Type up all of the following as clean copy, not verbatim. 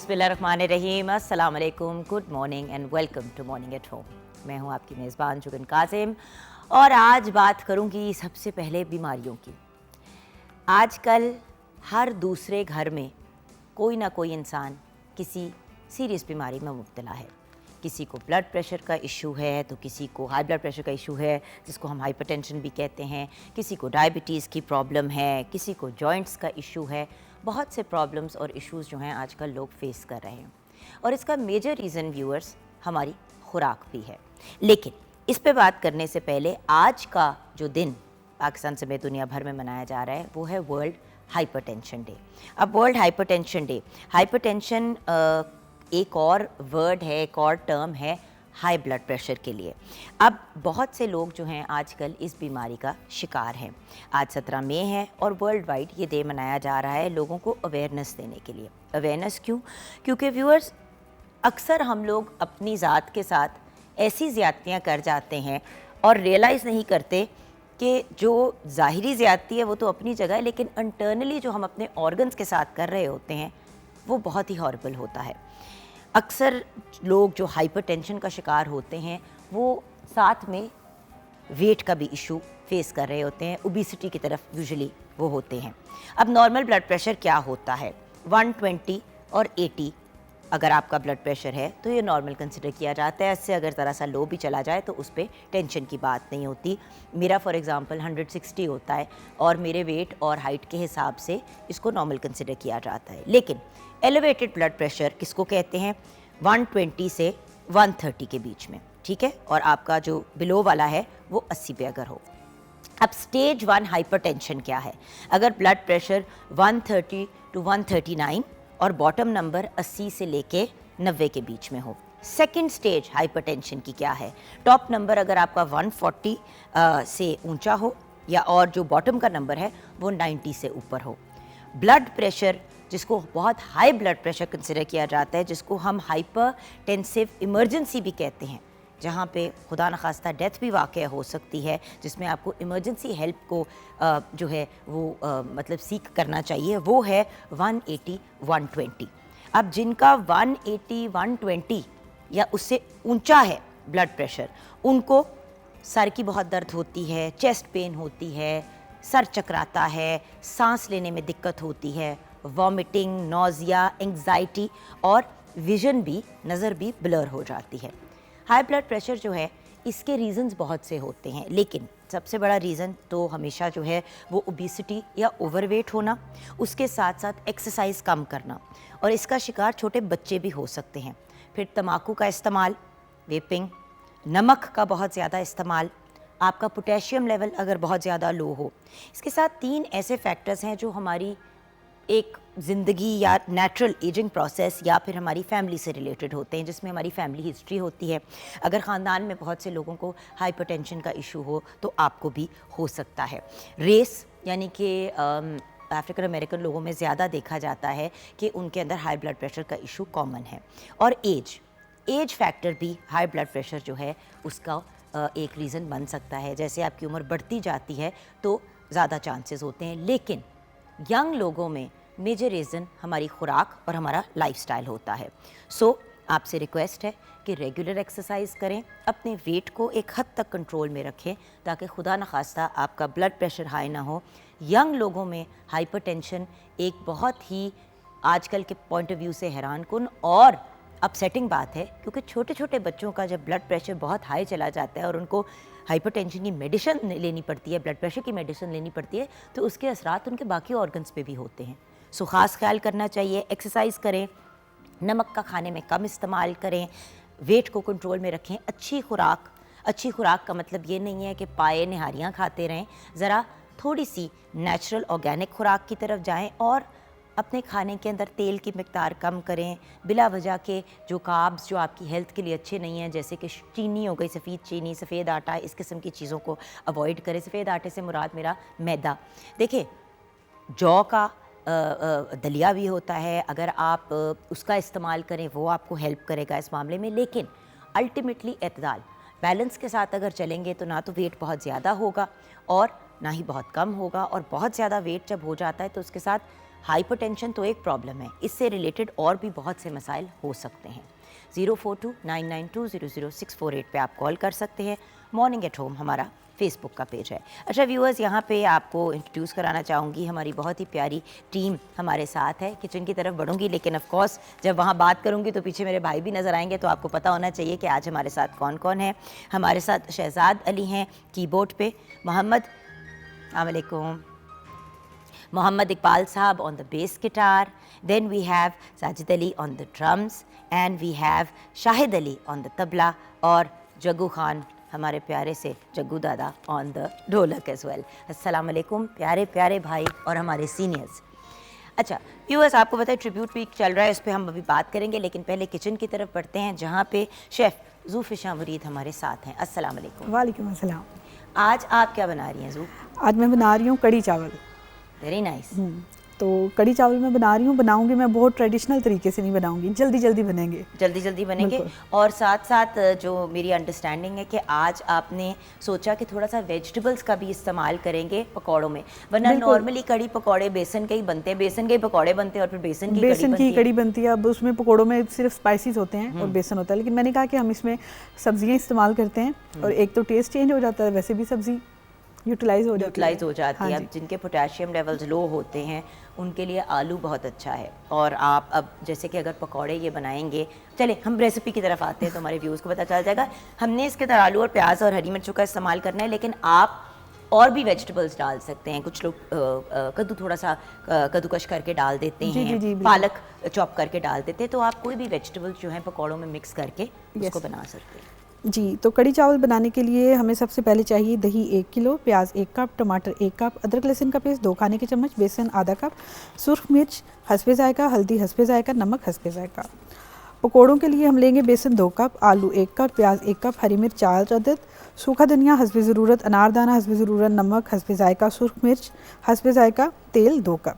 बिस्मिल्लाहिर्रहमानिर्रहीम, अस्सलाम वालेकुम, good morning and welcome to morning at home. मैं हूँ आपकी मेज़बान जुगन कासिम और आज बात करूँगी सबसे पहले बीमारियों की। आजकल हर दूसरे घर में कोई ना कोई इंसान किसी सीरियस बीमारी में मुब्तला है। किसी को ब्लड प्रेशर का इशू है तो किसी को हाई ब्लड प्रेशर का इशू है जिसको हम हाइपरटेंशन भी कहते हैं, किसी को डायबिटीज़ की प्रॉब्लम है, किसी को जॉइंट्स का इशू है। बहुत से प्रॉब्लम्स और इश्यूज़ जो हैं आजकल लोग फेस कर रहे हैं और इसका मेजर रीज़न व्यूअर्स हमारी खुराक भी है। लेकिन इस पे बात करने से पहले आज का जो दिन पाकिस्तान समेत दुनिया भर में मनाया जा रहा है वो है वर्ल्ड हाइपरटेंशन डे। अब वर्ल्ड हाइपरटेंशन एक और वर्ड है, एक और टर्म है हाई ब्लड प्रेशर के लिए। अब बहुत से लोग जो हैं आजकल इस बीमारी का शिकार हैं। आज 17 मई है और वर्ल्ड वाइड ये डे मनाया जा रहा है लोगों को अवेयरनेस देने के लिए। अवेयरनेस क्यों? क्योंकि व्यूअर्स अक्सर हम लोग अपनी ज़ात के साथ ऐसी ज़्यादतियाँ कर जाते हैं और रियलाइज़ नहीं करते कि जो ज़ाहिरी ज़्यादती है वो तो अपनी जगह है, लेकिन इंटरनली जो हम अपने ऑर्गन्स के साथ कर रहे होते हैं वो बहुत ही हॉरिबल होता है। अक्सर लोग जो हाइपरटेंशन का शिकार होते हैं वो साथ में वेट का भी इशू फेस कर रहे होते हैं, ओबेसिटी की तरफ यूजुअली वो होते हैं। अब नॉर्मल ब्लड प्रेशर क्या होता है? 120 और 80 अगर आपका ब्लड प्रेशर है तो ये नॉर्मल कंसिडर किया जाता है। इससे अगर ज़रा सा लो भी चला जाए तो उस पर टेंशन की बात नहीं होती। मेरा फॉर एग्ज़ाम्पल 160 होता है और मेरे वेट और हाइट के हिसाब से इसको नॉर्मल कंसिडर किया जाता है। लेकिन एलिवेटेड ब्लड प्रेशर किसको कहते हैं? 120 से 130 के बीच में, ठीक है, और आपका जो बिलो वाला है वो 80 पे अगर हो। अब स्टेज 1 हाइपरटेंशन क्या है? अगर ब्लड प्रेशर 130 टू 139 और बॉटम नंबर 80 से लेके 90 के बीच में हो। सेकंड स्टेज हाइपरटेंशन की क्या है? टॉप नंबर अगर आपका 140 से ऊंचा हो या और जो बॉटम का नंबर है वो 90 से ऊपर हो। ब्लड प्रेशर जिसको बहुत हाई ब्लड प्रेशर कंसिडर किया जाता है, जिसको हम हाइपरटेंसिव इमरजेंसी भी कहते हैं, जहाँ पे खुदा न खास्ता डेथ भी वाक़या हो सकती है, जिसमें आपको इमरजेंसी हेल्प को जो है वो मतलब सीख करना चाहिए, वो है 180 120। अब जिनका 180 120 या उससे ऊंचा है ब्लड प्रेशर, उनको सर की बहुत दर्द होती है, चेस्ट पेन होती है, सर चकराता है, सांस लेने में दिक्कत होती है, वॉमिटिंग, नोज़िया, एंग्जाइटी और विजन भी, नज़र भी ब्लर हो जाती है। हाई ब्लड प्रेशर जो है इसके रीज़न्स बहुत से होते हैं, लेकिन सबसे बड़ा रीज़न तो हमेशा जो है वो ओबेसिटी या ओवरवेट होना, उसके साथ साथ एक्सरसाइज कम करना, और इसका शिकार छोटे बच्चे भी हो सकते हैं। फिर तम्बाकू का इस्तेमाल, वेपिंग, नमक का बहुत ज़्यादा इस्तेमाल, आपका पोटेशियम लेवल अगर बहुत ज़्यादा लो हो। इसके साथ 3 ऐसे फैक्टर्स हैं जो हमारी एक ज़िंदगी या नेचुरल एजिंग प्रोसेस या फिर हमारी फैमिली से रिलेटेड होते हैं, जिसमें हमारी फैमिली हिस्ट्री होती है। अगर ख़ानदान में बहुत से लोगों को हाइपरटेंशन का इशू हो तो आपको भी हो सकता है। रेस यानी कि अफ्रीकन अमेरिकन लोगों में ज़्यादा देखा जाता है कि उनके अंदर हाई ब्लड प्रेशर का इशू कॉमन है। और एज फैक्टर भी हाई ब्लड प्रेशर जो है उसका एक रीज़न बन सकता है। जैसे आपकी उम्र बढ़ती जाती है तो ज़्यादा चांसेस होते हैं, लेकिन यंग लोगों में मेजर रीज़न हमारी खुराक और हमारा लाइफस्टाइल होता है। सो आपसे रिक्वेस्ट है कि रेगुलर एक्सरसाइज करें, अपने वेट को एक हद तक कंट्रोल में रखें ताकि खुदा न खास्ता आपका ब्लड प्रेशर हाई ना हो। यंग लोगों में हाइपरटेंशन एक बहुत ही आजकल के पॉइंट ऑफ व्यू से हैरान कुन और अपसेटिंग बात है, क्योंकि छोटे छोटे बच्चों का जब ब्लड प्रेशर बहुत हाई चला जाता है और उनको हाइपरटेंशन की मेडिसिन लेनी पड़ती है, ब्लड प्रेशर की मेडिसिन लेनी पड़ती है, तो उसके असरात उनके बाकी ऑर्गन्स पे भी होते हैं। सो ख़ास ख्याल करना चाहिए, एक्सरसाइज करें, नमक का खाने में कम इस्तेमाल करें, वेट को कंट्रोल में रखें। अच्छी खुराक का मतलब ये नहीं है कि पाए निहारियाँ खाते रहें, ज़रा थोड़ी सी नेचुरल ऑर्गेनिक खुराक की तरफ जाएं और अपने खाने के अंदर तेल की मिकदार कम करें। बिला वजह के जो कार्ब्स जो आपकी हेल्थ के लिए अच्छे नहीं हैं, जैसे कि चीनी हो गई, सफ़ेद चीनी, सफ़ेद आटा, इस किस्म की चीज़ों को अवॉइड करें। सफ़ेद आटे से मुराद मेरा मैदा। देखिए, जौ का दलिया भी होता है, अगर आप उसका इस्तेमाल करें वो आपको हेल्प करेगा इस मामले में। लेकिन अल्टीमेटली एतदाल, बैलेंस के साथ अगर चलेंगे तो ना तो वेट बहुत ज़्यादा होगा और ना ही बहुत कम होगा। और बहुत ज़्यादा वेट जब हो जाता है तो उसके साथ हाइपरटेंशन तो एक प्रॉब्लम है, इससे रिलेटेड और भी बहुत से मसाइल हो सकते हैं। 042992000648 पे आप कॉल कर सकते हैं। मॉर्निंग एट होम हमारा फेसबुक का पेज है। अच्छा व्यूअर्स, यहाँ पे आपको इंट्रोड्यूस कराना चाहूँगी, हमारी बहुत ही प्यारी टीम हमारे साथ है। किचन की तरफ बढ़ूँगी, लेकिन ऑफ कोर्स जब वहाँ बात करूँगी तो पीछे मेरे भाई भी नज़र आएंगे, तो आपको पता होना चाहिए कि आज हमारे साथ कौन कौन है। हमारे साथ शहजाद अली हैं कीबोर्ड पे, मोहम्मद इकबाल साहब on the bass guitar, then we have Sajid Ali on the drums and we have Shahid Ali on the tabla और जग्गू खान हमारे प्यारे से जग्गू दादा on the ढोलक as well। अस्सलाम वालेकुम प्यारे प्यारे भाई और हमारे सीनियर्स। अच्छा व्यूअर्स, आपको पता है ट्रिब्यूट वीक चल रहा है, उस पर हम अभी बात करेंगे, लेकिन पहले किचन की तरफ बढ़ते हैं जहाँ पे शेफ़ ज़ूफ़िशा मुरीद हमारे साथ हैं। अस्सलाम वालेकुम। वालेकुम अस्सलाम। आज आप क्या बना रही हैं ज़ू? आज मैं बना रही हूँ कड़ी चावल। Very nice. तो कड़ी चावल मैं बना रही हूँ, बनाऊंगी मैं बहुत ट्रेडिशनल तरीके से नहीं बनाऊंगी, जल्दी जल्दी बनेंगे। जल्दी जल्दी बनेंगे। और साथ साथ जो मेरी अंडरस्टैंडिंग है कि आज आपने सोचा कि थोड़ा सा वेजिटेबल्स का भी इस्तेमाल करेंगे पकौड़ों में, वरना नॉर्मली कड़ी पकौड़े बेसन के ही बनते हैं, बेसन के पकौड़े बनते हैं और फिर बेसन की कड़ी बनती है। अब उसमें पकौड़ों में सिर्फ स्पाइसेस होते हैं और बेसन होता है, लेकिन मैंने कहा कि हम इसमें सब्जियाँ इस्तेमाल करते हैं और एक तो टेस्ट चेंज हो जाता है, वैसे भी सब्जी यूटिलाइज हो जाती है। अब जिनके पोटेशियम लेवल्स लो होते हैं उनके लिए आलू बहुत अच्छा है। और आप अब जैसे कि अगर पकौड़े ये बनाएंगे, चले हम रेसिपी की तरफ आते हैं तो हमारे व्यूज़ को पता चल जाएगा। हमने इसके अंदर आलू और प्याज और हरी मिर्चों का इस्तेमाल करना है, लेकिन आप और भी वेजिटेबल्स डाल सकते हैं। कुछ लोग कद्दू थोड़ा सा कद्दूकश करके डाल देते हैं, पालक चॉप करके डाल देते हैं, तो आप कोई भी वेजिटेबल्स जो हैं पकौड़ों में मिक्स करके उसको बना सकते हैं। जी, तो कड़ी चावल बनाने के लिए हमें सबसे पहले चाहिए दही 1 किलो, प्याज 1 कप, टमाटर 1 कप, अदरक लहसुन का पेस्ट 2 खाने के चम्मच, बेसन आधा कप, सुर्ख मिर्च हस्बे जायका, हल्दी हस्बे जायका, नमक हस्बे जायका। पकोड़ों के लिए हम लेंगे बेसन 2 कप, आलू 1 कप, प्याज 1 कप, हरी मिर्च 4 अदद, सूखा धनिया हस्बे ज़रूरत, अनारदाना हस्बे ज़रूरत, नमक हस्बे जायका, सुर्ख मिर्च हस्बे जायका, तेल 2 कप।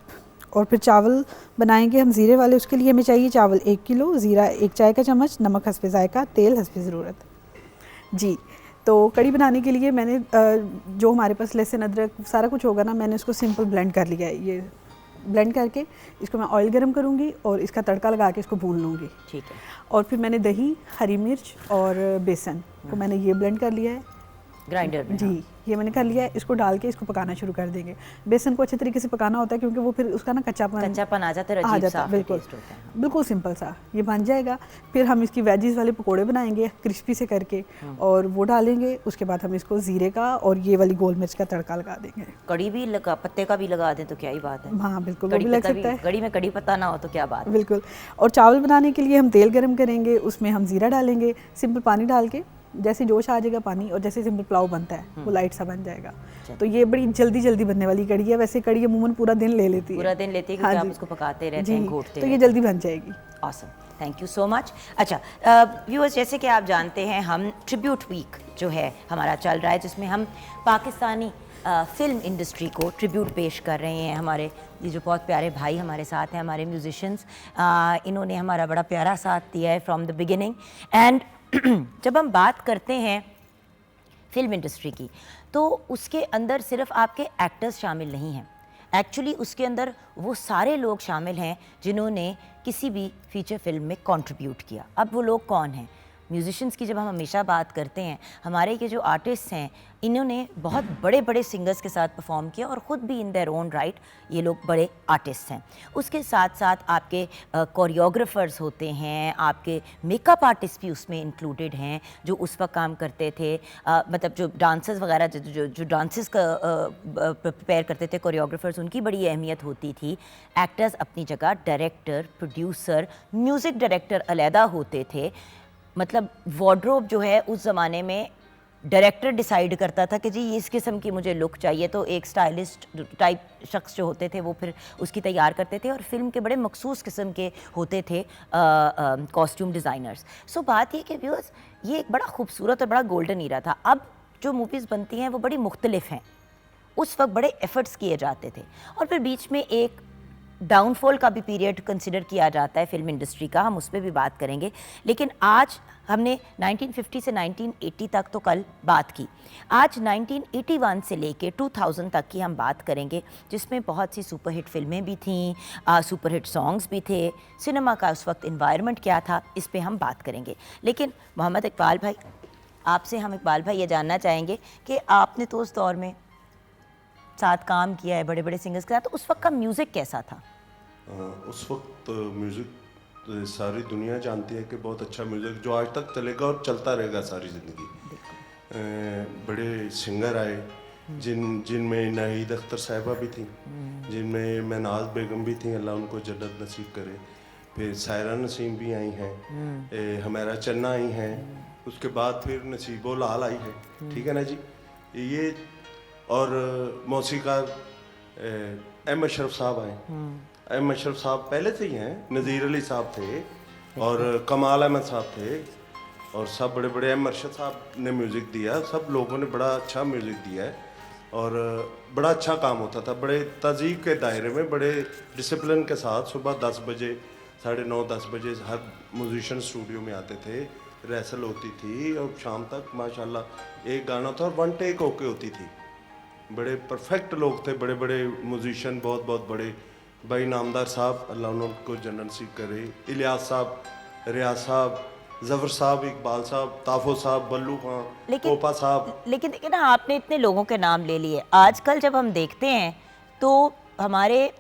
और फिर चावल बनाएंगे हम ज़ीरे वाले, उसके लिए हमें चाहिए चावल 1 किलो, ज़ीरा 1 चाय का चम्मच, नमक हस्बे जायका, तेल हस्बे ज़रूरत। जी, तो कड़ी बनाने के लिए मैंने जो हमारे पास लहसुन अदरक सारा कुछ होगा ना, मैंने उसको सिंपल ब्लेंड कर लिया है। ये ब्लेंड करके इसको मैं ऑयल गरम करूँगी और इसका तड़का लगा के इसको भून लूँगी। ठीक है। और फिर मैंने दही, हरी मिर्च और बेसन को मैंने ये ब्लेंड कर लिया है ग्राइंडर में। जी, ये मैंने कर लिया है। इसको डाल के इसको पकाना शुरू कर देंगे। बेसन को अच्छे तरीके से पकाना होता है क्योंकि वो फिर उसका ना कच्चापन आ जाता है, अजीब सा बिल्कुल टेस्ट होता है। बिल्कुल सिंपल सा ये बन जाएगा। फिर हम इसकी वेजिस वाले पकोड़े बनाएंगे क्रिस्पी से करके और वो डालेंगे। उसके बाद हम इसको ज़ीरे का और ये वाली गोल मिर्च का तड़का लगा देंगे। कड़ी भी लगा, पत्ते का भी लगा दें तो क्या ही बात है। हाँ बिल्कुल, वो भी लग सकता है। कड़ी में कड़ी पत्ता ना हो तो क्या बात है। बिल्कुल। और चावल बनाने के लिए हम तेल गर्म करेंगे, उसमें हम ज़ीरा डालेंगे, सिंपल पानी डाल के जैसे जोश आ जाएगा पानी, और जैसे सिंपल पुलाव बनता है वो लाइट सा बन जाएगा। तो ये बड़ी जल्दी जल्दी बनने वाली कड़ी है। वैसे कड़ी अमूमन पूरा दिन ले लेती है, क्योंकि आप इसको पकाते रहते हैं, घोटते तो ये जल्दी बन जाएगी। Awesome, thank you so much. अच्छा व्यूअर्स, जैसे कि आप जानते हैं हम ट्रिब्यूट वीक जो है हमारा चल रहा है, जिसमें हम पाकिस्तानी फ़िल्म इंडस्ट्री को ट्रिब्यूट पेश कर रहे हैं। हमारे ये जो बहुत प्यारे भाई हमारे साथ हैं, हमारे म्यूजिशंस, इन्होंने हमारा बड़ा प्यारा साथ दिया है फ्रॉम द बिगिनिंग। एंड जब हम बात करते हैं फिल्म इंडस्ट्री की, तो उसके अंदर सिर्फ आपके एक्टर्स शामिल नहीं हैं, एक्चुअली उसके अंदर वो सारे लोग शामिल हैं जिन्होंने किसी भी फीचर फिल्म में कंट्रीब्यूट किया। अब वो लोग कौन हैं? म्यूजिशंस की जब हम हमेशा बात करते हैं, हमारे के जो आर्टिस्ट हैं इन्होंने बहुत बड़े बड़े सिंगर्स के साथ परफॉर्म किया और ख़ुद भी इन देयर ओन राइट ये लोग बड़े आर्टिस्ट हैं। उसके साथ साथ आपके कोरियोग्राफर्स होते हैं, आपके मेकअप आर्टिस्ट भी उसमें इंक्लूडेड हैं जो उस वक्त काम करते थे, मतलब जो डांसर्स वगैरह जो डांसेस का प्रिपेयर करते थे कोरियोग्राफर्स, उनकी बड़ी अहमियत होती थी। एक्टर्स अपनी जगह, डायरेक्टर, प्रोड्यूसर, म्यूज़िक डायरेक्टर अलहदा होते थे। मतलब वार्डरोब जो है उस ज़माने में डायरेक्टर डिसाइड करता था कि जी इस किस्म की मुझे लुक चाहिए, तो एक स्टाइलिस्ट टाइप शख्स जो होते थे वो फिर उसकी तैयार करते थे, और फिल्म के बड़े मखसूस किस्म के होते थे कॉस्ट्यूम डिज़ाइनर्स। सो बात ये कि व्यूअर्स, ये एक बड़ा खूबसूरत और बड़ा गोल्डन ईरा था। अब जो मूवीज़ बनती हैं वो बड़ी मुख्तलिफ हैं, उस वक्त बड़े एफ़र्ट्स किए जाते थे, और फिर बीच में एक डाउनफॉल का भी पीरियड कंसिडर किया जाता है फिल्म इंडस्ट्री का, हम उस पर भी बात करेंगे। लेकिन आज हमने 1950 से 1980 तक तो कल बात की, आज 1981 से लेके 2000 तक की हम बात करेंगे, जिसमें बहुत सी सुपरहिट फिल्में भी थीं, सुपरहिट सॉन्ग्स भी थे, सिनेमा का उस वक्त इन्वायरमेंट क्या था, इस पे हम बात करेंगे। लेकिन मोहम्मद इकबाल भाई, आपसे हम इकबाल भाई ये जानना चाहेंगे कि आपने तो उस दौर में साथ काम किया है बड़े बड़े सिंगर्स के साथ, तो उस वक्त का म्यूज़िक कैसा था? उस वक्त म्यूज़िक सारी दुनिया जानती है कि बहुत अच्छा म्यूज़िक जो आज तक चलेगा और चलता रहेगा सारी ज़िंदगी। बड़े सिंगर आए जिनमें नाहिद अख्तर साहिबा भी थी, जिनमें महनाज बेगम भी थी, अल्लाह उनको जन्नत नसीब करे। फिर सायरा नसीम भी आई हैं, हमारा चन्ना आई हैं, उसके बाद फिर नसीबो लाल आई है, ठीक है ना जी। ये और मौसीकार एम अशरफ साहब आए। एम अशरफ साहब पहले से ही हैं, नज़ीर अली साहब थे और कमाल अहमद साहब थे, और सब बड़े बड़े, एम अरशद साहब ने म्यूज़िक दिया, सब लोगों ने बड़ा अच्छा म्यूज़िक दिया है और बड़ा अच्छा काम होता था, बड़े तहज़ीब के दायरे में, बड़े डिसिप्लिन के साथ। सुबह 10 बजे, 9:30 10 बजे हर म्यूजिशियन स्टूडियो में आते थे, रिहर्सल होती थी और शाम तक माशाल्लाह एक गाना था और 1 टेक होके होती थी। बड़े परफेक्ट लोग थे, बड़े बड़े म्यूजिशियन, बहुत बहुत बड़े। भाई नामदार साहब, अल्लाह उनको जन्नत नसीब करे, इलियास साहब, रियाज साहब, जफर साहब, इकबाल साहब, ताफो साहब, बल्लू खान, कोपा साहब। लेकिन देखिए ना, आपने इतने लोगों के नाम ले लिए, आजकल जब हम देखते हैं तो हमारे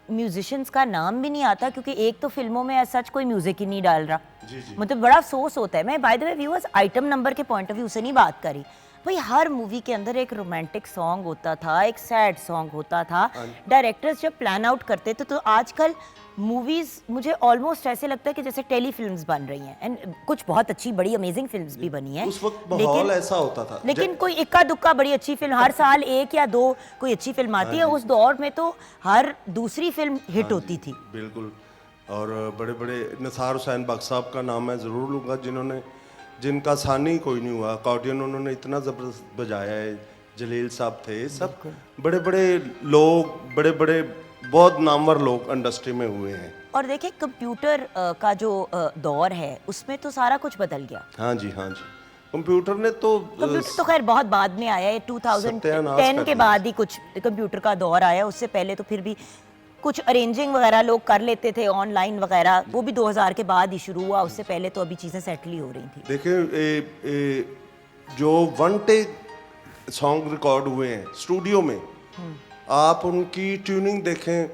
म्यूजिशियंस का नाम भी नहीं आता, क्योंकि एक तो फिल्मों में ऐसा कोई म्यूजिक ही नहीं डाल रहा। जी जी। मतलब बड़ा अफसोस होता है। मैं by the way viewers item number के पॉइंट ऑफ व्यू से नहीं बात करी, भाई हर मूवी के अंदर एक रोमांटिक सॉन्ग होता था, एक सैड सॉन्ग होता था। डायरेक्टर्स जब प्लान आउट करते थे तो आजकल मूवीज़ मुझे ऑलमोस्ट ऐसे लगता है कि जैसे टेली फिल्म्स बन रही हैं, एंड कुछ बहुत अच्छी बड़ी अमेजिंग फिल्म्स भी बनी हैं। उस वक्त माहौल ऐसा होता था, लेकिन कोई इक्का दुक्का बड़ी अच्छी फिल्म, हर साल 1 या 2 कोई अच्छी फिल्म आती है। उस दौर में तो हर दूसरी फिल्म हिट होती थी। बिल्कुल। और बड़े बड़े निसार हुसैन बख्श साहब का नाम मैं ज़रूर लूँगा, जिनका सानी कोई नहीं हुआ। अकॉर्डियन उन्होंने इतना ज़बरदस्त बजाया है। जलील साहब थे, सब बड़े बड़े लोग, बड़े बड़े बहुत नामवर लोग इंडस्ट्री में हुए हैं। और देखिए कंप्यूटर का जो दौर है उसमें तो सारा कुछ बदल गया। हाँ जी, हाँ जी। कंप्यूटर तो खैर बहुत बाद में आया है, 2010 के बाद ही कुछ कंप्यूटर का दौर आया। उससे पहले तो फिर भी कुछ अरेंजिंग वगैरह लोग कर लेते थे ऑनलाइन वगैरह, वो भी 2000 के बाद ही शुरू हुआ। उससे पहले तो अभी चीज़ें सेटल ही हो रही थी। देखिए जो 1 टेक सॉन्ग रिकॉर्ड हुए हैं स्टूडियो में, आप उनकी ट्यूनिंग देखें,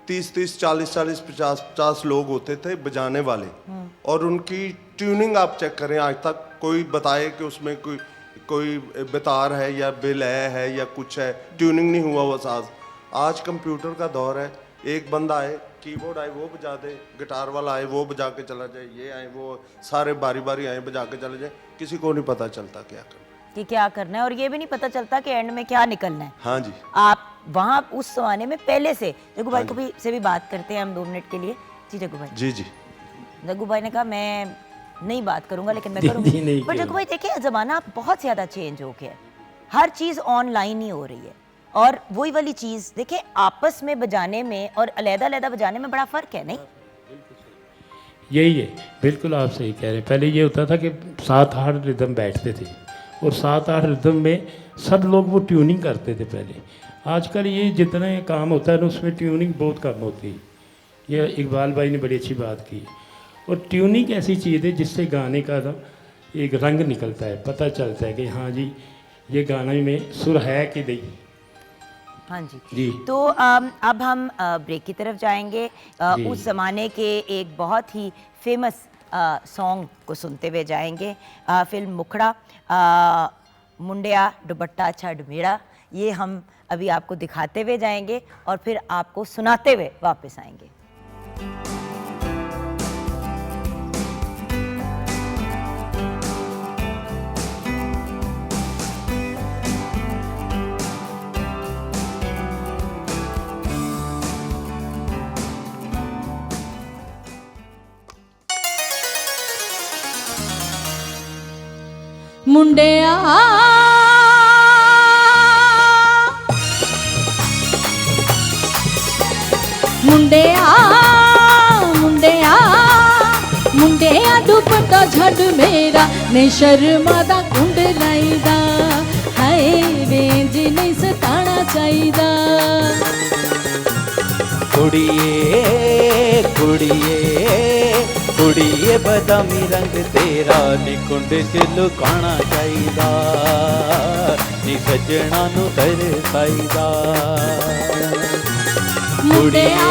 30-30, 40-40, 50-50 लोग होते थे बजाने वाले, और उनकी ट्यूनिंग आप चेक करें, आज तक कोई बताए कि उसमें कोई बेतार है या बेलय है या कुछ है, ट्यूनिंग नहीं हुआ वो साज। आज कंप्यूटर का दौर है, एक बंदा आए, कीबोर्ड आए वो बजा दे, गिटार वाला आए वो बजा के चला जाए, ये आए वो सारे बारी बारी आए बजा के चले जाए, किसी को नहीं पता चलता क्या करना कि क्या करना है, और ये भी नहीं पता चलता कि एंड में क्या निकलना है। हाँ जी। आप वहाँ उस जमाने में पहले से जग्गू भाई को भी से भी बात करते हैं हम 2 मिनट के लिए। जी जग्गू भाई। जी जी। जग्गू भाई ने कहा मैं नहीं बात करूंगा, लेकिन मैं करूंगी। पर जग्गू भाई देखिए, ज़माना बहुत ज़्यादा चेंज हो गया है, हर चीज़ ऑनलाइन ही हो रही है, और वही वाली चीज़ देखिए आपस में बजाने में और अलग-अलग बजाने में बड़ा फ़र्क है, नहीं? यही है, बिल्कुल आप सही कह रहे हैं। पहले ये होता था कि 7-8 रिदम बैठते थे और 7-8 रिदम में सब लोग वो ट्यूनिंग करते थे पहले। आजकल ये जितना काम होता है ना, उसमें ट्यूनिंग बहुत कम होती है। ये इकबाल भाई ने बड़ी अच्छी बात की। और ट्यूनिंग ऐसी चीज़ है जिससे गाने का ना एक रंग निकलता है, पता चलता है कि हाँ जी ये गाने में सुर है कि नहीं। हाँ जी जी। तो अब हम ब्रेक की तरफ जाएंगे। उस ज़माने के एक बहुत ही फेमस सॉन्ग को सुनते हुए जाएंगे। फिल्म मुखड़ा, मुंडिया दुपट्टा छड़ मेरा, ये हम अभी आपको दिखाते हुए जाएंगे और फिर आपको सुनाते हुए वापस आएंगे। मुंडिया ਮੁੰਡਿਆ ਮੁੰਡਿਆ ਮੁੰਡਿਆ ਦੁਪੱਟਾ ਛੱਡ ਮੇਰਾ ਨੇ ਸ਼ਰਮਾ ਦਾ ਕੁੰਡ ਲਾਈਦਾ ਹਾਏ ਵੇਂਜ ਨਹੀਂ ਸਤਾਣਾ ਚਾਹੀਦਾ ਕੁੜੀਏ ਕੁੜੀਏ ਕੁੜੀਏ ਬਦਾਮੀ ਰੰਗ ਤੇਰਾ ਨੀ ਕੁੰਡ ਚ ਲੁਕਾਣਾ ਚਾਹੀਦਾ ਨੀ ਸੱਜਣਾ ਨੂੰ ਤਰਸਾਈਦਾ ਮੁੰਡਿਆ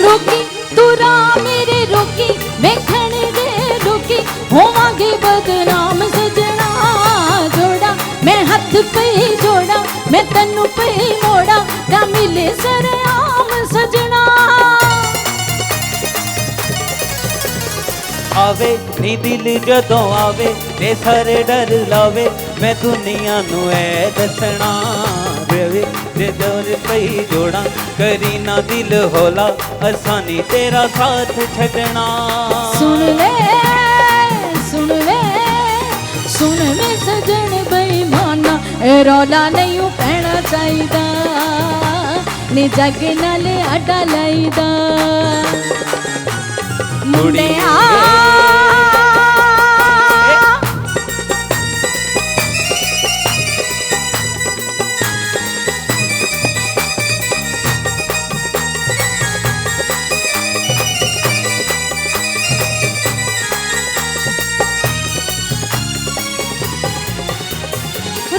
रोकी तुरा मेरे रोकी वेखण दे रोकी होवांगे बदनाम सजना जोड़ा मैं हथ पे जोड़ा मैं तन्नू पे मोड़ा ना मिले सरेआम सजना आवे नी दिल जदों आवे ते सारे डर लावे मैं दुनिया नू ऐ दसना वे जे दौर पई जोड़ा करी ना दिल होला आसानी तेरा साथ छड़ना सुन ले सुन ले सुन में सजन बेईमाना ए रौला नहीं पैना चाहिदा नी जग नाल अड्डा लाईदा मुंडिया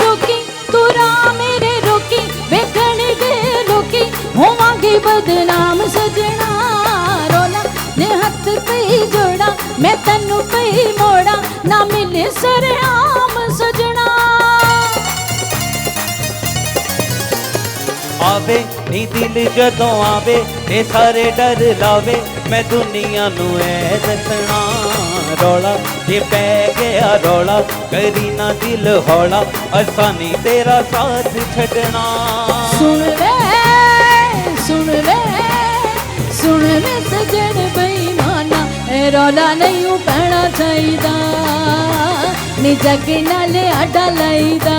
रोकी तुरा मेरे रोकी वेखण दे लोकी होवांगे बदनाम सजना रोला ने हथ पे जोड़ा मैं तन्नू पे मोड़ा ना मिले सरेआम सजना आवे नी दिल जदों आवे ते सारे डर लावे मैं दुनिया नू ऐ दसना रौला जे पै गया रौला करी ना दिल हौला आसानी तेरा साथ छड़ना सुन ले सुन ले सुन में सजन बेईमाना ए रौला नहीं पैना चाहिदा नी जग नाल अड्डा लाईदा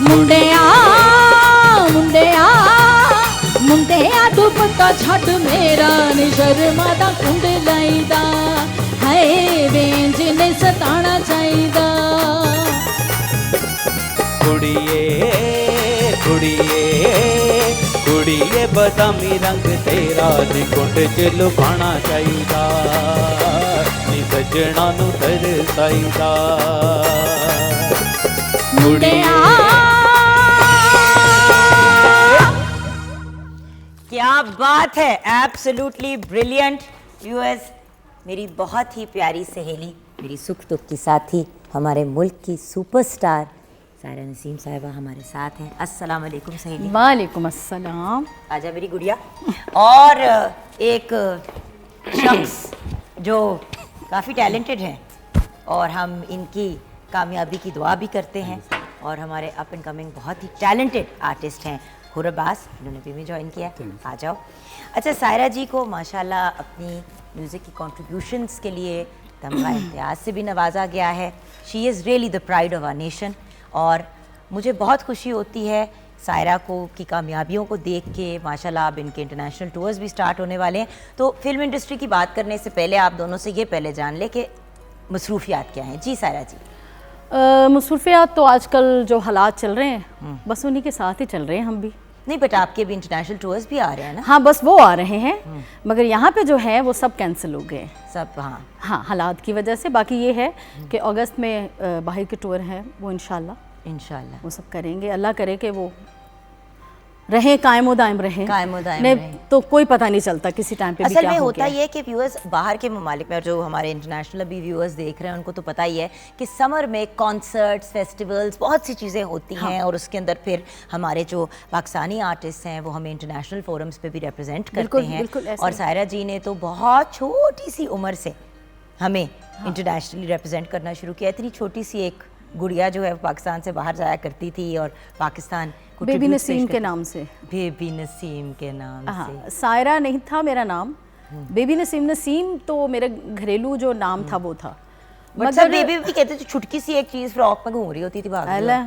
मुंडिया मुंडिया मुंडिया दुपट्टा छड्ड मेरा नी शर्मा दा कुंड लाईदा हाय वेंज ने सताना चाहिदा कुड़िए कुड़िए कुड़िए बदामी रंग तेरा नी कुंड च लुकाना चाहिदा नी सजना नू तरसाईदा मुंडिया क्या बात है, एब्सोल्युटली ब्रिलियंट। व्यूअर्स, मेरी बहुत ही प्यारी सहेली, मेरी सुख दुख की साथी, हमारे मुल्क की सुपरस्टार सायरा नसीम साहिबा हमारे साथ हैं। अस्सलाम वालेकुम सहेली। वालेकुम अस्सलाम। आजा मेरी गुड़िया। और एक शख्स जो काफ़ी टैलेंटेड हैं और हम इनकी कामयाबी की दुआ भी करते हैं, और हमारे अप एंड कमिंग बहुत ही टैलेंटेड आर्टिस्ट हैं हुर अब्बास, इन्होंने भी में ज्वाइन किया। आ जाओ। अच्छा, सायरा जी को माशाल्लाह अपनी म्यूज़िक की कॉन्ट्रीब्यूशंस के लिए तमगा इम्तियाज़ से भी नवाजा गया है। She is really the pride of our nation, और मुझे बहुत खुशी होती है सायरा को की कामयाबियों को देख के। माशाल्लाह अब इनके इंटरनेशनल टूर्स भी स्टार्ट होने वाले हैं। तो फिल्म इंडस्ट्री की बात करने से पहले आप दोनों से ये पहले जान ले कि मसरूफियात क्या हैं। जी सायरा जी। मसरूफियात तो आजकल जो हालात चल रहे हैं बस उन्हीं के साथ ही चल रहे हैं हम भी। नहीं, बट आपके भी इंटरनेशनल टूर्स भी आ रहे हैं ना? हाँ, बस वो आ रहे हैं, मगर यहाँ पे जो है वो सब कैंसिल हो गए सब। हाँ, हालात की वजह से। बाकी ये है कि अगस्त में बाहर के टूर हैं, वो इंशाल्लाह वो सब करेंगे। अल्लाह करे कि वो रहे, कायम दायम रहे। नहीं तो कोई पता नहीं चलता किसी टाइम पे भी असल क्या में हो होता गया। ये है कि व्यूअर्स बाहर के ममालिक में, और जो हमारे इंटरनेशनल अभी व्यूअर्स देख रहे हैं उनको तो पता ही है कि समर में कॉन्सर्ट्स, फेस्टिवल्स, बहुत सी चीज़ें होती हैं। और उसके अंदर फिर हमारे जो पाकिस्तानी आर्टिस्ट हैं वो हमें इंटरनेशनल फोरम्स पे भी रिप्रेजेंट करते हैं। और सायरा जी ने तो बहुत छोटी सी उम्र से हमें इंटरनेशनली रिप्रेजेंट करना शुरू किया। इतनी छोटी सी एक गुड़िया जो है पाकिस्तान से बाहर जाया करती थी और पाकिस्तान को बेबी tribute नसीम पेश के करती- नाम से। बेबी नसीम के नाम हाँ, से। सायरा नहीं था मेरा नाम, बेबी नसीम। नसीम तो मेरे घरेलू जो नाम था वो था। मतलब बेबी भी कहते थे, छुटकी सी एक चीज फ्रॉक में घूम रही होती थी भाग रही अला,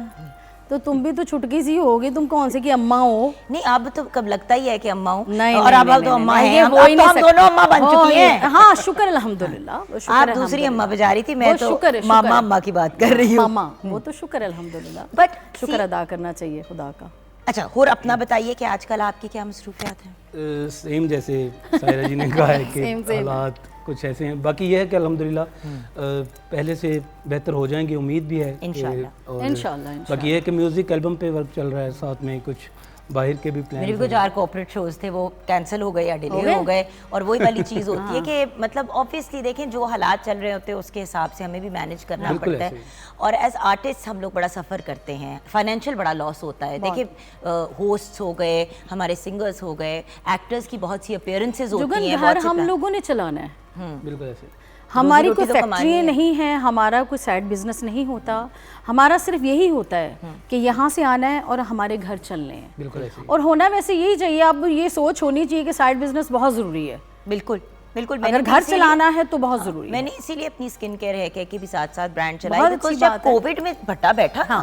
तो तुम भी तो छुटकी सी होगी, तुम कौन से की अम्मा हो? नहीं, अब तो कब लगता ही है कि अम्मा हूँ। नहीं, और नहीं, अब नहीं, तो अम्मा नहीं, है, ये हम हो ही नहीं हम सकता। दोनों अम्मा बन हो चुकी ही- हैं। हाँ, शुक्र अल्हम्दुलिल्लाह, शुक्र आप दूसरी अल्हम्दुलिल्लाह। अम्मा पे जा रही थी, मैं वो तो शुक्र है, शुक्र मामा है। अम्मा की बात कर रही हूँ। मामा, वो तो शुक्र है अल्हम्दुलिल्लाह, बट शुक्र अदा करना चाहिए खुदा का। अच्छा, और अपना बताइए कि आजकल आपकी क्या मसरूफियात हैं? सेम जैसे सायरा जी ने कहा है कि Same, same। हालात कुछ ऐसे हैं। बाकी यह है कि अल्हम्दुलिल्लाह पहले से बेहतर हो जाएंगे, उम्मीद भी है कि- इंशाल्लाह। और इंशाल्लाह। बाकी यह है कि म्यूज़िक एल्बम पे वर्क चल रहा है, साथ में कुछ बाहर के भी प्लान। मेरे भी कुछ 4 कॉर्पोरेट शोज थे, वो कैंसिल हो गए या डिले हो गए। और वही वाली चीज़ होती है कि मतलब ऑब्वियसली देखें जो हालात चल रहे होते हैं उसके हिसाब से हमें भी मैनेज करना बिल्कुल पड़ता ऐसे है। और एज आर्टिस्ट हम लोग बड़ा सफ़र करते हैं, फाइनेंशियल बड़ा लॉस होता है। देखिए होस्ट्स हो गए, हमारे सिंगर्स हो गए, एक्टर्स की बहुत सी अपीयरेंसेज होती जुगन हैं। घर बहुत से हम प्लान- लोगों ने चलाना है, बिल्कुल ऐसे। हमारी रोजी कोई रोटी तो कमानी फैक्ट्री है। नहीं है, हमारा कोई साइड बिजनेस नहीं होता। हमारा सिर्फ यही होता है कि यहाँ से आना है और हमारे घर चलने हैं। बिल्कुल ऐसे ही। और होना वैसे यही चाहिए। अब ये सोच होनी चाहिए कि साइड बिजनेस बहुत ज़रूरी है। बिल्कुल बिल्कुल। अगर घर चलाना है तो बहुत ज़रूरी है। मैंने इसीलिए अपनी स्किन केयर है कि भी साथ साथ ब्रांड चलाई, बहुत बिकॉज अच्छी जब बात है। कोविड में भट्टा बैठा था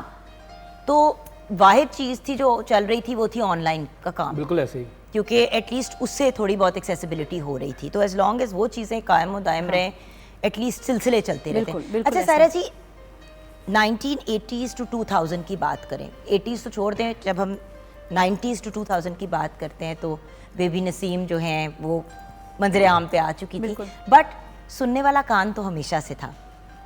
तो वाहिद चीज़ थी जो चल रही थी वो थी ऑनलाइन का काम, बिल्कुल ऐसे ही। क्योंकि एटलीस्ट उससे थोड़ी बहुत एक्सेसिबिलिटी हो रही थी। तो एज लॉन्ग एज वो चीज़ें कायम और दायम रहें, एटलीस्ट सिलसिले चलते रहते बिल्कुल, हैं। बिल्कुल अच्छा ऐसा। सायरा जी, 1980s to 2000 की बात करें, 80s तो छोड़ दें, जब हम 90s to 2000 की बात करते हैं तो बेबी नसीम जो हैं वो मंजर आम पे आ चुकी थी, बट सुनने वाला कान तो हमेशा से था।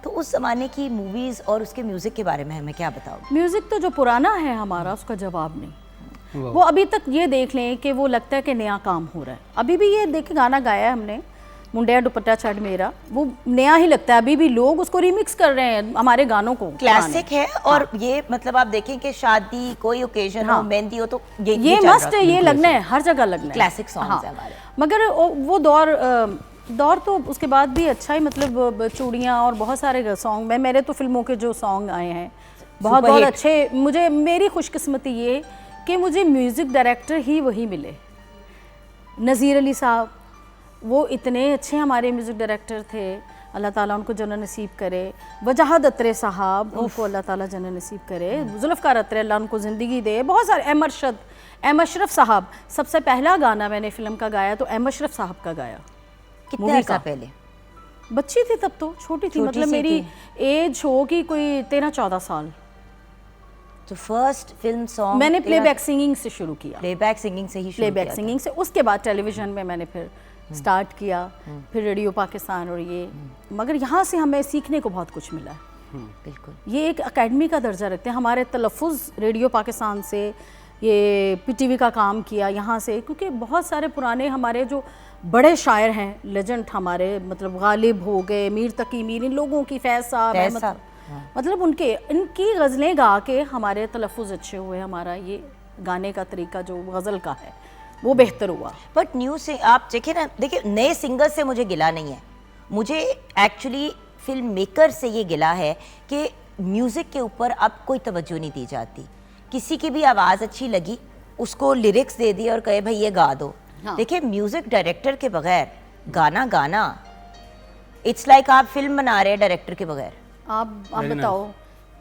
तो उस ज़माने की मूवीज़ और उसके म्यूज़िक के बारे में हमें क्या बताओगे? म्यूज़िक तो जो पुराना है हमारा, उसका जवाब नहीं। वो अभी तक ये देख लें कि वो लगता है कि नया काम हो रहा है। अभी भी ये देख गाना गाया है हमने, मुंडिया दुपट्टा छड़ मेरा, वो नया ही लगता है। अभी भी लोग उसको रिमिक्स कर रहे हैं हमारे गानों को। क्लासिक है। और ये मतलब आप देखें कि शादी कोई ओकेजन हो, मेहंदी हो, तो ये चल मस्ट रहा है, ये लगना है, हर जगह लगना है। क्लासिक सॉन्ग्स है हमारे। मगर वो दौर तो उसके बाद भी अच्छा ही, मतलब चूड़ियाँ और बहुत सारे सॉन्ग में मेरे तो फिल्मों के जो सॉन्ग आए हैं बहुत बहुत अच्छे। मुझे मेरी खुशकिस्मती ये कि मुझे म्यूज़िक डायरेक्टर ही वही मिले। नज़ीर अली साहब, वो इतने अच्छे हमारे म्यूज़िक डायरेक्टर थे, अल्लाह ताला उनको जन्नत नसीब करे। वजाहत अत्रे साहब, उनको अल्लाह ताला जन्नत नसीब करे। जुल्फ़कार अत्रे, अल्लाह उनको ज़िंदगी दे। बहुत सारे, एम अशरफ साहब, सबसे पहला गाना मैंने फ़िल्म का गाया तो एम अशरफ साहब का गाया। कितने अर्सा पहले? बच्ची थी तब तो, छोटी थी, मतलब मेरी एज हो कि कोई 13-14 साल। तो फर्स्ट फिल्म सॉन्ग मैंने प्लेबैक सिंगिंग से शुरू किया, प्लेबैक सिंगिंग से ही शुरू प्लेबैक किया था। सिंगिंग से। उसके बाद टेलीविज़न में मैंने फिर स्टार्ट किया, फिर रेडियो पाकिस्तान और ये। मगर यहाँ से हमें सीखने को बहुत कुछ मिला है। बिल्कुल। ये एक एकेडमी का दर्जा रखते हैं। हमारे तलफ़ुज़ रेडियो पाकिस्तान से, ये PTV का काम किया यहाँ से, क्योंकि बहुत सारे पुराने हमारे जो बड़े शायर हैं, लेजेंड हमारे, मतलब गालिब हो गए, मीर तकी मीर, इन लोगों की, फैज़ साहब, मतलब उनके इनकी गज़लें गा के हमारे तलफ़ुज़ अच्छे हुए। हमारा ये गाने का तरीका जो गज़ल का है वो बेहतर हुआ। बट न्यू से आप देखें ना, देखिए नए सिंगर से मुझे गिला नहीं है, मुझे एक्चुअली फिल्म मेकर से ये गिला है कि म्यूज़िक के ऊपर अब कोई तवज्जो नहीं दी जाती। किसी की भी आवाज़ अच्छी लगी, उसको लिरिक्स दे दिए और कहे भाई ये गा दो। देखिए म्यूज़िक डायरेक्टर के बगैर गाना इट्स लाइक आप फिल्म बना रहे हैं डायरेक्टर के बगैर। आप बताओ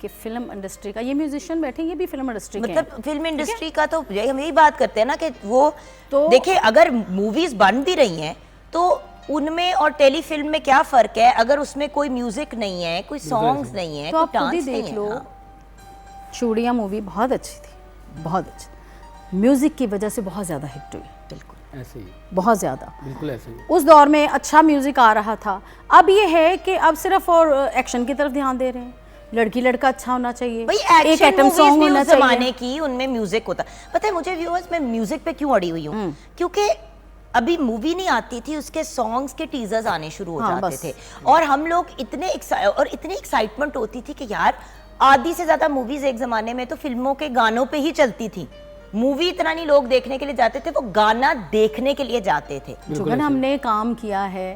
कि फिल्म इंडस्ट्री का, ये म्यूजिशियन बैठे, ये भी फिल्म इंडस्ट्री के मतलब फिल्म इंडस्ट्री का तो हम यही बात करते हैं ना कि वो तो देखिए अगर मूवीज बन भी रही हैं तो उनमें और टेलीफिल्म में क्या फ़र्क है? अगर उसमें कोई म्यूजिक नहीं है, कोई सॉन्ग्स नहीं है, तो कोई आप खुद ही डांस नहीं देख है। लो, हाँ। चूड़ियाँ मूवी बहुत अच्छी थी, बहुत अच्छी, म्यूजिक की वजह से बहुत ज़्यादा हिट हुई। बिल्कुल ऐसे ही, बहुत ज़्यादा, बिल्कुल ऐसे ही। उस दौर में अच्छा म्यूज़िक आ रहा था। अब ये है कि अब सिर्फ और एक्शन की तरफ ध्यान दे रहे हैं। लड़की लड़का अच्छा होना चाहिए, भाई एक एक्शन एटम मूवीज सॉन्ग भी होना उस जमाने चाहिए। की, उनमें म्यूजिक होता। पता है मुझे व्यूअर्स, मैं म्यूजिक पे क्यों अड़ी हुई हूँ? क्योंकि अभी मूवी नहीं आती थी, उसके सॉन्ग्स के टीजर्स आने शुरू हो जाते थे और हम लोग इतनी एक्साइटमेंट होती थी कि यार आधी से ज्यादा मूवीज एक जमाने में तो फिल्मों के गानों पे ही चलती थी। मूवी इतना नहीं लोग देखने के लिए जाते थे, वो गाना देखने के लिए जाते थे। जुगन हमने काम किया है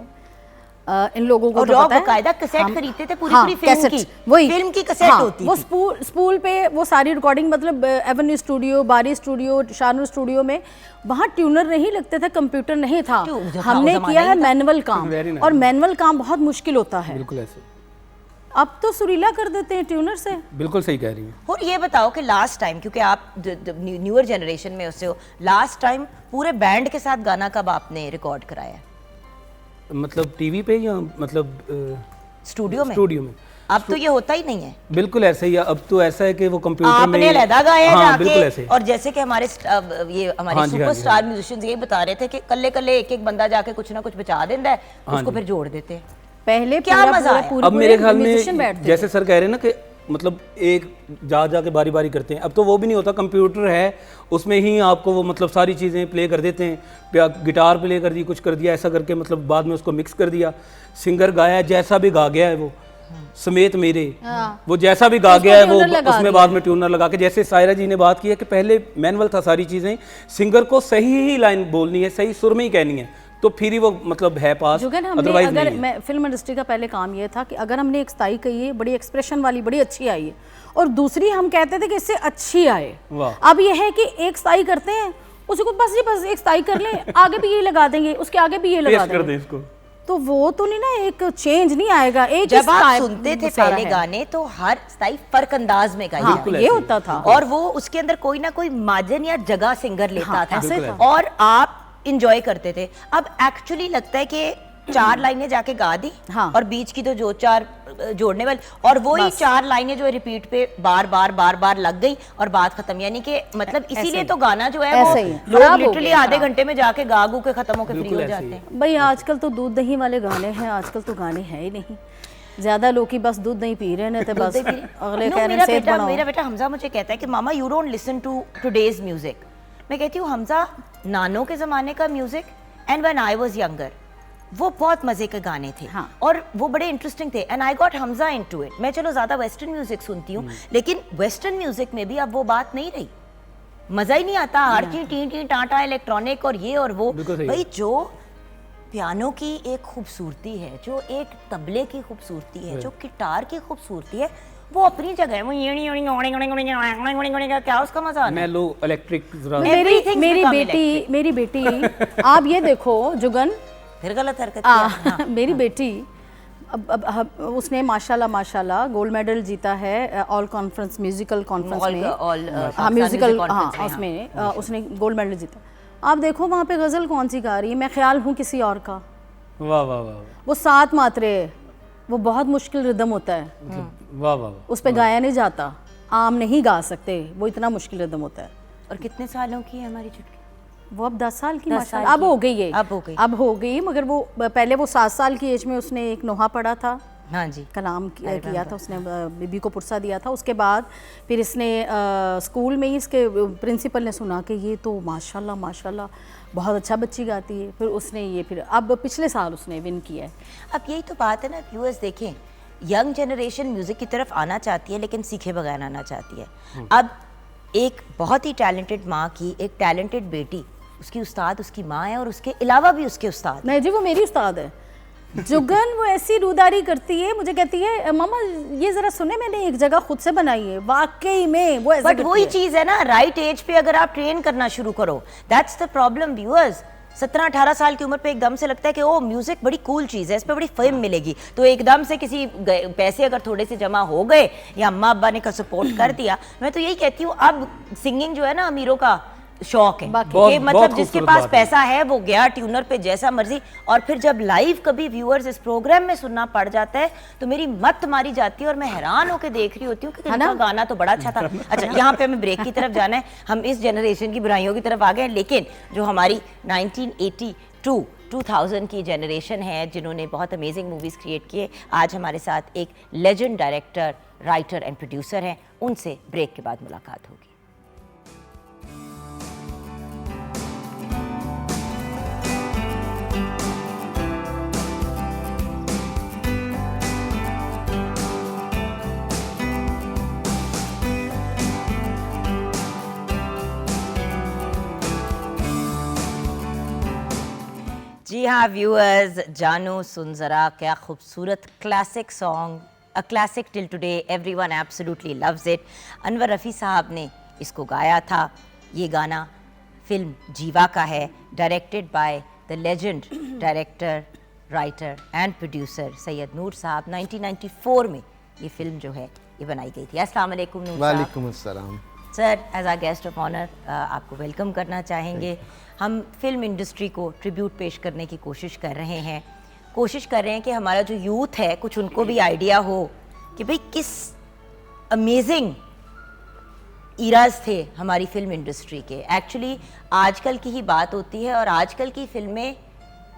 इन लोगों को और तो रॉ पता है। बकायदा कैसेट हम- खरीदते थे पूरी हाँ, पूरी फिल्म कैसेट्स, की, वही फिल्म की कैसेट होती वो थी। स्पूल पे वो सारी रिकॉर्डिंग, मतलब एवेन्यू स्टूडियो, बारी स्टूडियो, शानूर स्टूडियो में वहाँ ट्यूनर नहीं लगते थे, कंप्यूटर नहीं था, हमने किया है मैनुअल काम, और मैनुअल काम बहुत मुश्किल होता है। बिल्कुल ऐसे। अब तो सुरीला कर देते हैं ट्यूनर से। बिल्कुल सही कह रही हैं। और ये बताओ कि लास्ट टाइम, क्योंकि आप न्यूअर जनरेशन में उससे हो, लास्ट टाइम पूरे बैंड के साथ गाना कब आपने रिकॉर्ड कराया? मतलब टीवी पे या मतलब स्टूडियो में? स्टूडियो में। अब तो ये होता ही नहीं है। बिल्कुल ऐसे ही। अब तो ऐसा है कि वो कंप्यूटर में आपने अलहदा गाया हाँ, जाके, बिल्कुल ऐसे। और जैसे कि हमारे ये हमारे हाँ जी, हाँ जी, सुपरस्टार म्यूजिशियंस यही बता रहे थे कि कल्ले कल्ले एक एक बंदा जाके कुछ ना कुछ बचा देता है, उसको फिर जोड़ देते हैं। पहले क्या मजा आया? अब मेरे ख्याल में जैसे सर कह रहे हैं ना कि मतलब एक जा के बारी बारी करते हैं, अब तो वो भी नहीं होता, कंप्यूटर है उसमें ही आपको वो मतलब सारी चीज़ें प्ले कर देते हैं, गिटार प्ले कर दी, कुछ कर दिया, ऐसा करके मतलब बाद में उसको मिक्स कर दिया, सिंगर गाया जैसा भी गा गया है वो समेत मेरे, वो जैसा भी गा गया है वो उसमें बाद में ट्यूनर लगा के, जैसे सायरा जी ने बात की है कि पहले मैनुअल था, सारी चीज़ें सिंगर को सही ही लाइन बोलनी है, सही सुर में ही कहनी है, तो फिर ही वो मतलब है पास, अदरवाइज अगर मैं फिल्म इंडस्ट्री का पहले काम ये था कि अगर हमने एक स्थाई कही है बड़ी एक्सप्रेशन वाली, बड़ी अच्छी आई है, और दूसरी हम कहते थे कि इससे अच्छी आए, अब ये है कि एक स्थाई करते हैं उसी को बस एक स्थाई कर लें, आगे भी ये लगा देंगे, उसके आगे भी ये लगा देंगे, इसको तो वो तो नहीं ना, एक चेंज नहीं आएगा। एक जब आप सुनते थे पहले गाने तो हर स्थाई फर्क अंदाज में गाया, हाँ, ये होता था, और वो उसके अंदर कोई ना कोई मार्जिन या जगह सिंगर लेता हाँ, था, और आप इंजॉय करते थे। अब एक्चुअली लगता है कि 4 लाइनें जाके गा दी, हाँ, और बीच की तो जो 4 जोड़ने वाली, और वही 4 लाइनें जो रिपीट पे बार बार लग गई और बात खत्म, यानी कि मतलब इसीलिए तो गाना जो है वो लोग लिटरली आधे घंटे में जाके गा गू के खत्म होके फ्री हो जाते हैं। भाई आजकल तो दूध दही वाले गाने हैं, आजकल तो गाने हैं ही नहीं, ज्यादा लोग की बस दूध नहीं पी रहे हैं, तो बस अगले कह रहे हैं सेहत बनाओ। मेरा बेटा हमजा मुझे कहता है कि mama you don't listen to today's music. मैं कहती हूँ हमजा, नानो के ज़माने का music and when I was younger वो बहुत मज़े के गाने थे, हाँ, और वो बड़े इंटरेस्टिंग थे, and I got Hamza into it. मैं चलो ज़्यादा वेस्टर्न म्यूज़िक सुनती हूँ, लेकिन वेस्टर्न म्यूज़िक में भी अब वो बात नहीं रही, मज़ा ही नहीं आता, हर चीज़ टी टाटा इलेक्ट्रॉनिक और ये और वो। भाई जो पियानो की एक खूबसूरती है, जो एक तबले की खूबसूरती है, जो गिटार की खूबसूरती है, वो अपनी जगह है। वो क्या उसका मजा आता है? मेलो इलेक्ट्रिक मेरी बेटी आप ये देखो जुगन, फिर गलत हरकत मेरी बेटी अब उसने माशाल्लाह गोल्ड मेडल जीता है ऑल कॉन्फ्रेंस म्यूजिकल कॉन्फ्रेंस में, हाँ म्यूजिकल, हाँ उसमें उसने गोल्ड मेडल जीता। आप देखो वहाँ पे गजल कौन सी गा रही है, मैं ख्याल हूँ किसी और का, वाह वाह वाह, वो 7 मात्रे, वो बहुत मुश्किल रिदम होता है, वाह वाह, उस पे गाया नहीं जाता, आम नहीं गा सकते, वो इतना मुश्किल रिदम होता है। और कितने सालों की है हमारी चुटकी? वो अब 10 साल की माशाल्लाह अब हो गई है, अब हो गई, मगर वो पहले वो 7 साल की एज में उसने एक नोहा पढ़ा था, हाँ जी, कलाम किया था उसने, बीबी को पुरसा दिया था, उसके बाद फिर इसने स्कूल में ही इसके प्रिंसिपल ने सुना कि ये तो माशाल्लाह बहुत अच्छा बच्ची गाती है, फिर उसने ये फिर अब पिछले साल उसने विन किया है। अब यही तो बात है ना व्यूअर्स, देखें यंग जनरेशन म्यूज़िक की तरफ आना चाहती है लेकिन सीखे बगैर आना चाहती है। अब एक बहुत ही टैलेंटेड माँ की एक टैलेंटेड बेटी, उसकी उस्ताद उसकी माँ है, और उसके अलावा भी उसके उस्ताद। नहीं जी, वो मेरी उस्ताद है जुगन, वो ऐसी रूदारी करती है, मुझे कहती है मामा ये जरा सुने, मैंने एक जगह खुद से बनाई है, वाकई में वो ऐसे। बट वही चीज है ना, राइट एज पे अगर आप ट्रेन करना शुरू करो, दैट्स द प्रॉब्लम व्यूअर्स। 17-18 साल की उम्र पे एकदम से लगता है कि ओ म्यूजिक बड़ी कूल चीज़ है, इस पे बड़ी फेम मिलेगी, तो एकदम से किसी पैसे अगर थोड़े से जमा हो गए या अम्मा अब्बा ने का सपोर्ट कर दिया। मैं तो यही कहती हूँ, अब सिंगिंग जो है ना अमीरों का शौक है कि मतलब जिसके पास पैसा है वो गया ट्यूनर पे जैसा मर्जी, और फिर जब लाइव कभी व्यूअर्स इस प्रोग्राम में सुनना पड़ जाता है तो मेरी मत मारी जाती है, और मैं हैरान होकर देख रही होती हूँ कि इनका गाना तो बड़ा अच्छा था। अच्छा, यहाँ पे हमें ब्रेक की तरफ जाना है, हम इस जनरेशन की बुराइयों की तरफ आ गए, लेकिन जो हमारी 1982 2000 की जनरेशन है जिन्होंने बहुत अमेजिंग मूवीज़ क्रिएट किए, आज हमारे साथ एक legend director, writer and producer हैं, उनसे ब्रेक के बाद मुलाकात होगी। जी जी हाँ व्यूअर्स, जानो सुन जरा, क्या खूबसूरत classic song, a classic till today, everyone absolutely loves it. Anwar Rafi साहब ने इसको गाया था। ये गाना फिल्म जीवा का है, directed by the legend director, writer and producer Syed Noor sahab. 1994 में ये फिल्म जो है ये बनाई गई थी। अस्सलाम वालेकुम नूर साहब। वालेकुम अस्सलाम। Sir, as a guest of honour आपको वेलकम करना चाहेंगे। हम फिल्म इंडस्ट्री को ट्रिब्यूट पेश करने की कोशिश कर रहे हैं। कोशिश कर रहे हैं कि हमारा जो यूथ है कुछ उनको भी आइडिया हो कि भाई किस अमेजिंग इराज थे हमारी फिल्म इंडस्ट्री के। एक्चुअली आजकल की ही बात होती है और आजकल की फिल्में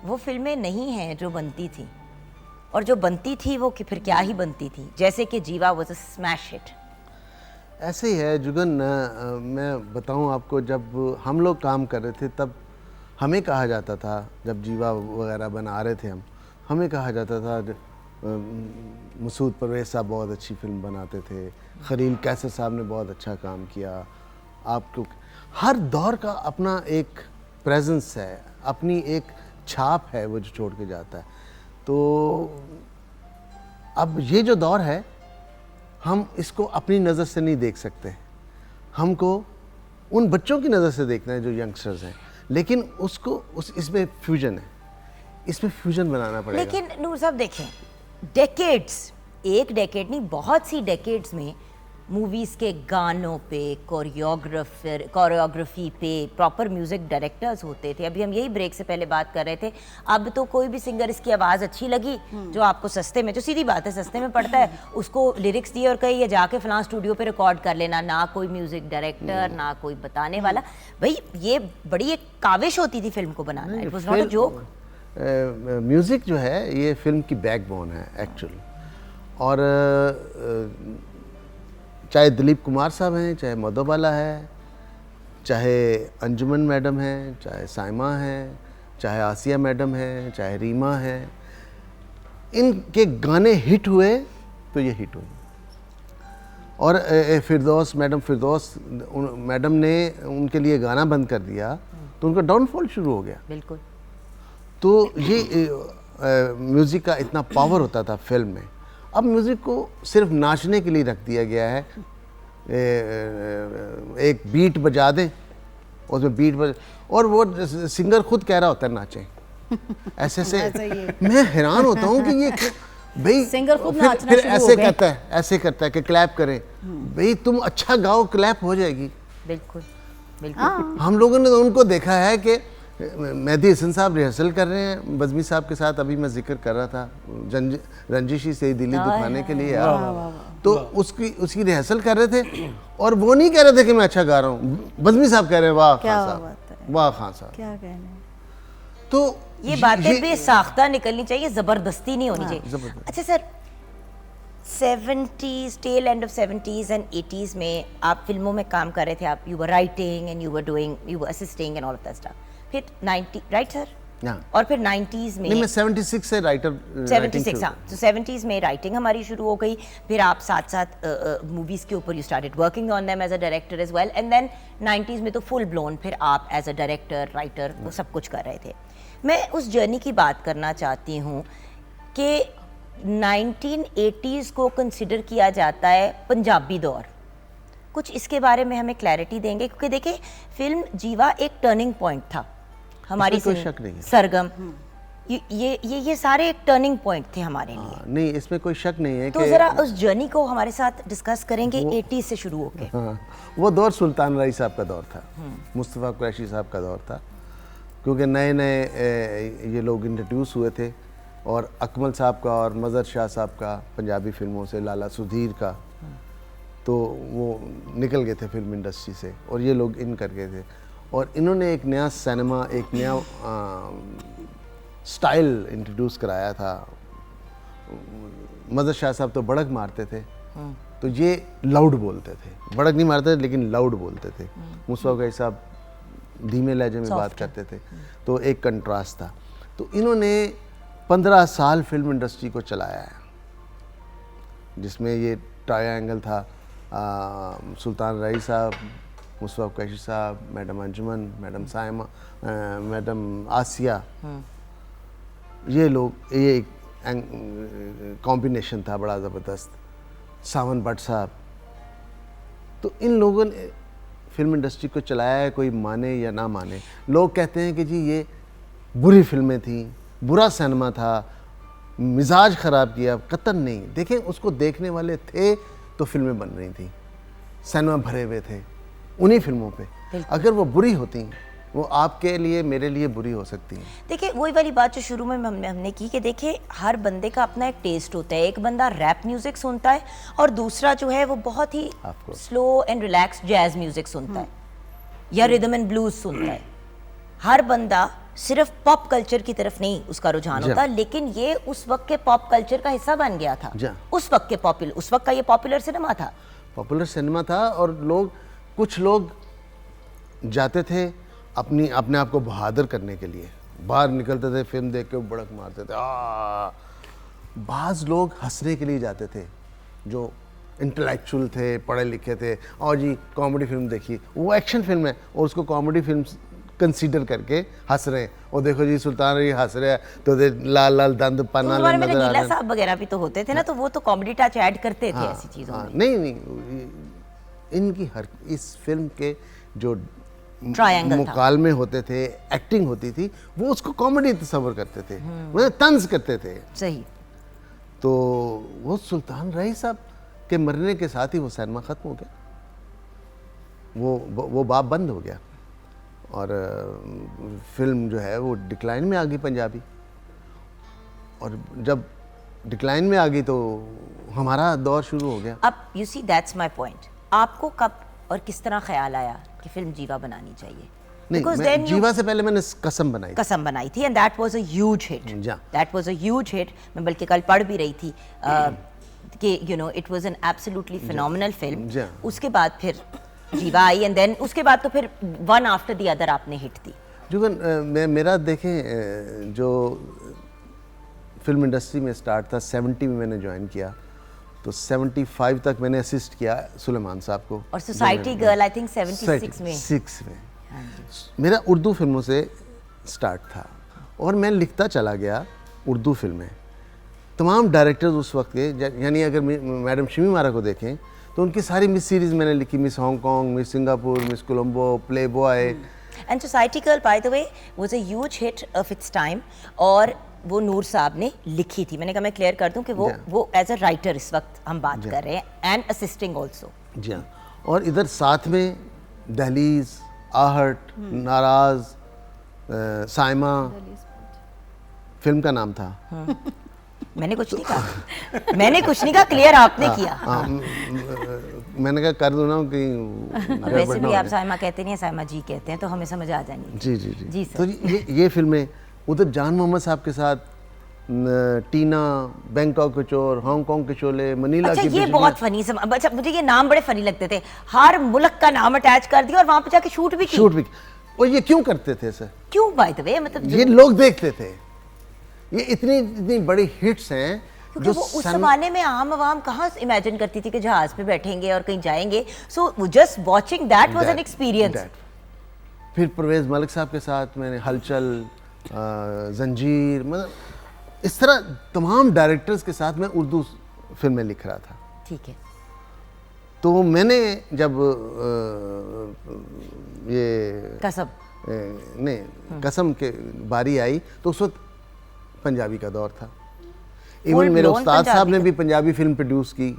वो फिल्में नहीं हैं जो बनती थी, और जो बनती थी वो कि फिर क्या ही बनती थी, जैसे कि जीवा वाज अ स्मैश हिट। ऐसे ही है जुगन, मैं बताऊं आपको, जब हम लोग काम कर रहे थे तब हमें कहा जाता था, जब जीवा वगैरह बना रहे थे हमें कहा जाता था मसूद परवेज़ साहब बहुत अच्छी फिल्म बनाते थे, खलील कैसर साहब ने बहुत अच्छा काम किया। आपको हर दौर का अपना एक प्रेजेंस है, अपनी एक छाप है वो जो छोड़ के जाता है। तो अब ये जो दौर है हम इसको अपनी नज़र से नहीं देख सकते, हमको उन बच्चों की नज़र से देखना है जो यंगस्टर्स हैं, लेकिन उसको इसमें फ्यूजन है, इसमें फ्यूजन बनाना पड़ेगा। लेकिन नूर साहब देखें, डेकेड्स, एक डेकेड नहीं बहुत सी डेकेड्स में मूवीज़ के गानों पे, कोरियोग्राफी पे प्रॉपर म्यूज़िक डायरेक्टर्स होते थे। अभी हम यही ब्रेक से पहले बात कर रहे थे, अब तो कोई भी सिंगर इसकी आवाज़ अच्छी लगी जो आपको सस्ते में, जो सीधी बात है सस्ते में पड़ता है, उसको लिरिक्स दिए और कही ये जाके फलां स्टूडियो पे रिकॉर्ड कर लेना, ना कोई म्यूज़िक डायरेक्टर ना कोई बताने वाला। भाई ये बड़ी एक काविश होती थी फिल्म को बनाना, it was not a joke. Music जो है ये फिल्म की बैकबोन है एक्चुअल, और चाहे दिलीप कुमार साहब हैं, चाहे मधुबाला है, चाहे अंजुमन मैडम हैं, चाहे साइमा हैं, चाहे आसिया मैडम हैं, चाहे रीमा है, इनके गाने हिट हुए तो ये हिट हुए। और फिरदौस मैडम ने उनके लिए गाना बंद कर दिया तो उनका डाउनफॉल शुरू हो गया। बिल्कुल। तो ये म्यूज़िक का इतना पावर होता था फिल्म में। अब म्यूज़िक को सिर्फ नाचने के लिए रख दिया गया है, एक बीट बजा दे, उसमें बीट बज, और वो सिंगर खुद कह रहा होता है नाचें। ऐसे से मैं हैरान होता हूँ कि ये भाई सिंगर खुद फिर नाचना शुरू ऐसे हो गए। ऐसे करता है कि क्लैप करें, भाई तुम अच्छा गाओ क्लैप हो जाएगी। बिल्कुल बिल्कुल। हम लोगों ने तो उनको देखा है कि मेहदी हसन साहब रिहर्सल कर रहे हैं बज़मी साहब के साथ, अभी मैं जिक्र कर रहा था रंजिशी से दिल्ली दुखाने के लिए, तो उसकी रिहर्सल कर रहे थे और वो नहीं कह रहे थे कि मैं अच्छा गा रहा हूँ, बज़मी साहब कह रहे हैं वाह खान साहब, वाह खान साहब। क्या कहना। तो ये बातें बेसाख्ता निकलनी चाहिए, ज़बरदस्ती नहीं होनी चाहिए। अच्छा sir, 70s, tail end of 70s and 80s में आप फिल्मों में काम कर रहे थे, आप you were writing and you were assisting and all of that stuff. फिर 90 राइट सर, और फिर 90s में, नहीं मैं 76 से राइटर 76, हाँ, तो 70s में राइटिंग हमारी शुरू हो गई। फिर आप साथ साथ मूवीज़ के ऊपर you started working on them as a director as well, and then 90s में तो फुल ब्लोन फिर आप एज अ डायरेक्टर, राइटर वो सब कुछ कर रहे थे। मैं उस जर्नी की बात करना चाहती हूँ कि 1980s को कंसिडर किया जाता है पंजाबी दौर। कुछ इसके बारे में हमें क्लैरिटी देंगे, क्योंकि देखिए फिल्म जीवा एक टर्निंग पॉइंट था हमारी, कोई शक नहीं है। सरगम, ये सारे एक टर्निंग पॉइंट थे हमारे लिए। नहीं इसमें कोई शक नहीं है। तो जरा उस जर्नी को हमारे साथ डिस्कस करेंगे 80s से शुरू होके। हाँ, वो दौर सुल्तान रई साहब का दौर था, मुस्तफ़ा कुरैशी साहब का दौर था, क्योंकि नए नए ये लोग इंट्रोड्यूस हुए थे, और अकमल साहब का और मज़हर शाह साहब का पंजाबी फिल्मों से, लाला सुधीर का, तो वो निकल गए थे फिल्म इंडस्ट्री से और ये लोग इन कर गए थे, और इन्होंने एक नया सिनेमा, एक नया स्टाइल इंट्रोड्यूस कराया था। मज़हर शाह साहब तो बड़क मारते थे, तो ये लाउड बोलते थे, बड़क नहीं मारते थे लेकिन लाउड बोलते थे। मुस्तफ़ा कुरैशी साहब धीमे लहजे में बात करते थे, तो एक कंट्रास्ट था। तो इन्होंने 15 साल फिल्म इंडस्ट्री को चलाया है, जिसमें ये ट्रायंगल था, सुल्तान रई साहब, मुस्तफ़ा कुरैशी साहब, मैडम अंजुमन, मैडम साइमा, मैडम आसिया, ये लोग, ये एक कॉम्बिनेशन था बड़ा ज़बरदस्त, सावन भट्ट साहब। तो इन लोगों ने फिल्म इंडस्ट्री को चलाया है, कोई माने या ना माने। लोग कहते हैं कि जी ये बुरी फिल्में थी, बुरा सिनेमा था, मिजाज ख़राब किया। कतन नहीं, देखें उसको देखने वाले थे तो फिल्में बन रही थी, सिनेमा भरे हुए थे उन्हीं फिल्मों पे। अगर वो बुरी होती, वो आपके लिए मेरे लिए बुरी हो सकती है। देखिए वही वाली बात जो शुरू में हमने की कि देखिए हर बंदे का अपना एक टेस्ट होता है। एक बंदा रैप म्यूजिक सुनता है और दूसरा जो है वो बहुत ही slow and relax jazz music सुनता है या रिदम एंड ब्लूज सुनता है। हर बंदा सिर्फ पॉप कल्चर की तरफ नहीं उसका रुझान होता, लेकिन ये उस वक्त के पॉप कल्चर का हिस्सा बन गया था। उस वक्त का ये पॉपुलर सिनेमा था, और कुछ लोग जाते थे अपने आप को बहादुर करने के लिए, बाहर निकलते थे, फिल्म देख के बड़क मारते थे। बाज़ लोग हंसने के लिए जाते थे, जो इंटेलेक्चुअल थे, पढ़े लिखे थे, और जी कॉमेडी फिल्म देखी, वो एक्शन फिल्म है और उसको कॉमेडी फिल्म कंसीडर करके हंस रहे हैं। और देखो जी सुल्तान अली हंस रहे हैं तो लाल लाल दंद पन्ना नजर आ रहा है। साहब वगैरह भी तो होते थे ना, तो वो तो कॉमेडी टच ऐड करते थे ऐसी चीजों में। नहीं, इनकी हर इस फिल्म के जो मुकालमे होते थे, एक्टिंग होती थी, वो उसको कॉमेडी तस्वर करते थे, मतलब तंज करते थे। सही। तो वो सुल्तान रही साहब के मरने के साथ ही वो सिनेमा खत्म हो गया, वो बाब बंद हो गया और फिल्म जो है वो डिक्लाइन में आ गई पंजाबी। और जब डिक्लाइन में आ गई तो हमारा दौर शुरू हो गया। अब you see that's my point. आपको कब और किस तरह ख्याल आया कि फिल्म जीवा बनानी चाहिए? नहीं, जीवा से पहले मैंने कसम बनाई थी and that was a huge hit. मैं बल्कि कल पढ़ भी रही थी कि you know it was an absolutely phenomenal film. उसके बाद फिर जीवा आई एंड देन उसके बाद तो फिर वन आफ्टर द अदर आपने हिट दी। जुगन मेरा देखें, जो फिल्म इंडस्ट्री में स्टार्ट था 70 में मैंने ज्वाइन किया, तो 75 तक मैंने असिस्ट किया सुलेमान साहब को। और सोसाइटी गर्ल आई थिंक 76 में। मेरा उर्दू फिल्मों से स्टार्ट था और मैं लिखता चला गया उर्दू फिल्में। तमाम डायरेक्टर्स उस वक्त के, यानी अगर मैडम शिमी मारा को देखें तो उनकी सारी मिस सीरीज़ मैंने लिखी, miss Hong Kong, miss Singapore, miss Colombo, play boy. And society girl by the way was a huge hit of its time, और वो नूर साहब ने लिखी थी। मैंने कहा मैं क्लियर कर दूं कि वो एज अ राइटर इस वक्त हम बात कर रहे हैं एंड असिस्टिंग आल्सो। जी हाँ, और इधर साथ में दहलीज, आहट, नाराज, साइमा फिल्म का नाम था। मैंने कुछ नहीं कहा, क्लियर आपने किया। मैंने कहा कर दो ना कि वैसे भी आप साइमा कहते नहीं है, साइमा जी कहते हैं, तो हमें समझ आ जाएगी। जी सर। तो ये फिल्में उधर जान मोहम्मद साहब के साथ, टीना, बैंकॉक के चोर, हांगकांग के शोले, मनीला की। ये बहुत फनी। अच्छा, मुझे ये नाम बड़े फनी लगते थे। हर मुल्क का नाम अटैच कर दिया और वहां पे जाके शूट भी की। और ये क्यों करते थे सर? क्यों बाय द वे, मतलब ये लोग देखते थे, ये इतनी बड़ी हिट्स हैं जो वो उस जमाने में आम आवाम कहाँ इमेजिन करती थी कि जहाज पे बैठेंगे और कहीं जाएंगे। So just watching that was an experience. फिर परवेज मलिक साहब के साथ मैंने हलचल, जंजीर, मतलब इस तरह तमाम डायरेक्टर्स के साथ मैं उर्दू फिल्में लिख रहा था। ठीक है। तो मैंने जब ये कसम के बारी आई तो उस वक्त पंजाबी का दौर था। इवन मेरे उस्ताद साहब ने भी पंजाबी फिल्म प्रोड्यूस की,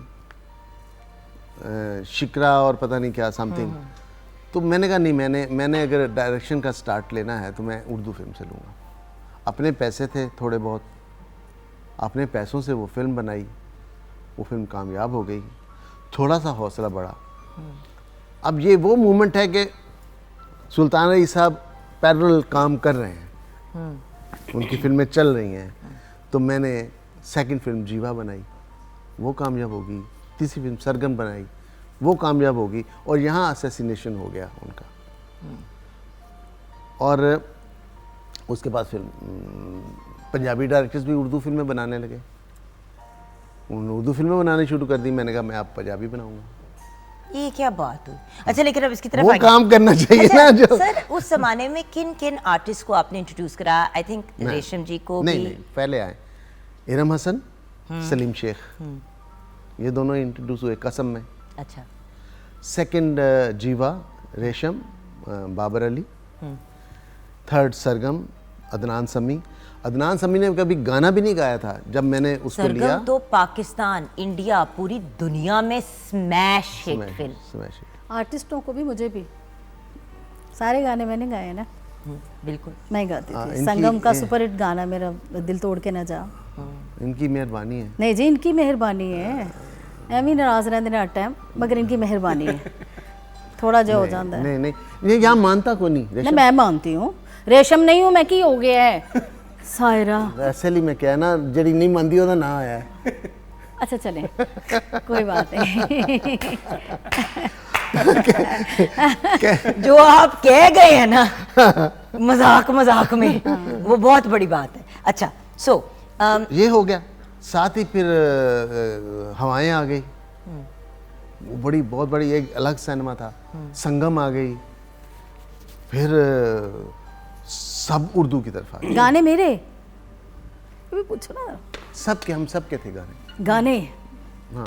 शिकरा और पता नहीं क्या समथिंग। तो मैंने कहा नहीं, मैंने अगर डायरेक्शन का स्टार्ट लेना है तो मैं उर्दू फिल्म से लूँगा। अपने पैसे थे थोड़े बहुत, अपने पैसों से वो फिल्म बनाई, वो फिल्म कामयाब हो गई, थोड़ा सा हौसला बढ़ा। अब ये वो मोमेंट है कि सुल्तान अली साहब पैरेलल काम कर रहे हैं, उनकी फिल्में चल रही हैं, तो मैंने सेकंड फिल्म जीवा बनाई, वो कामयाब होगी। तीसरी फिल्म सरगम बनाई, वो कामयाब होगी, और यहाँ असैसिनेशन हो गया उनका। और उसके बाद फिर पंजाबी डायरेक्टर्स भी उर्दू फिल्में बनाने लगे, उन्होंने उर्दू फिल्में बनानी शुरू कर दी। मैंने कहा मैं आप पंजाबी बनाऊंगा। ये क्या बात हुई। अच्छा लेकिन अब इसकी तरफ वो काम करना चाहिए ना जो। सर उस जमाने में किन किन आर्टिस्ट को आपने इंट्रोड्यूस करा? आई थिंक रेशम जी को नहीं भी। नहीं पहले आए इरम हसन, सलीम शेख, ये दोनों इंट्रोड्यूस हुए कसम में। अच्छा। सेकंड जीवा, रेशम, बाबर अली। थर्ड सरगम, अदनान समी। अदनान समी ने कभी गाना भी नहीं गाया था जब मैंने उसको लिया। सरगम तो पाकिस्तान, इंडिया, पूरी दुनिया में स्मैश हिट फिल्म। Smash hit. आर्टिस्टों को भी, मुझे भी सारे गाने मैंने गाए ना। बिल्कुल मैं गाती थी। संगम का सुपर हिट गाना मेरा दिल तोड़ के ना जा। इनकी मेहरबानी है। नहीं जी, इनकी मेहरबानी है। एवं नाराज रहते ने हर टाइम, मगर इनकी मेहरबानी है। थोड़ा जो हो जाता है। नहीं नहीं ये यहाँ मानता को नहीं। नहीं मैं मानती हूँ, रेशम नहीं हूँ मैं, की हो गया है सायरा। वैसे ही मैं क्या ना जड़ी नहीं मानती ओदा ना आया है। अच्छा चले कोई बात नहीं। जो आप कह गए हैं ना मजाक मजाक में, वो बहुत बड़ी बात है। अच्छा सो ये हो गया। साथ ही फिर हवाएं आ गई, वो बड़ी बहुत बड़ी एक अलग सिनेमा था। संगम आ गई, फिर सब उर्दू की तरफ आ गए। गाने मेरे भी पूछो ना, सबके, हम सबके थे गाने। गाने हाँ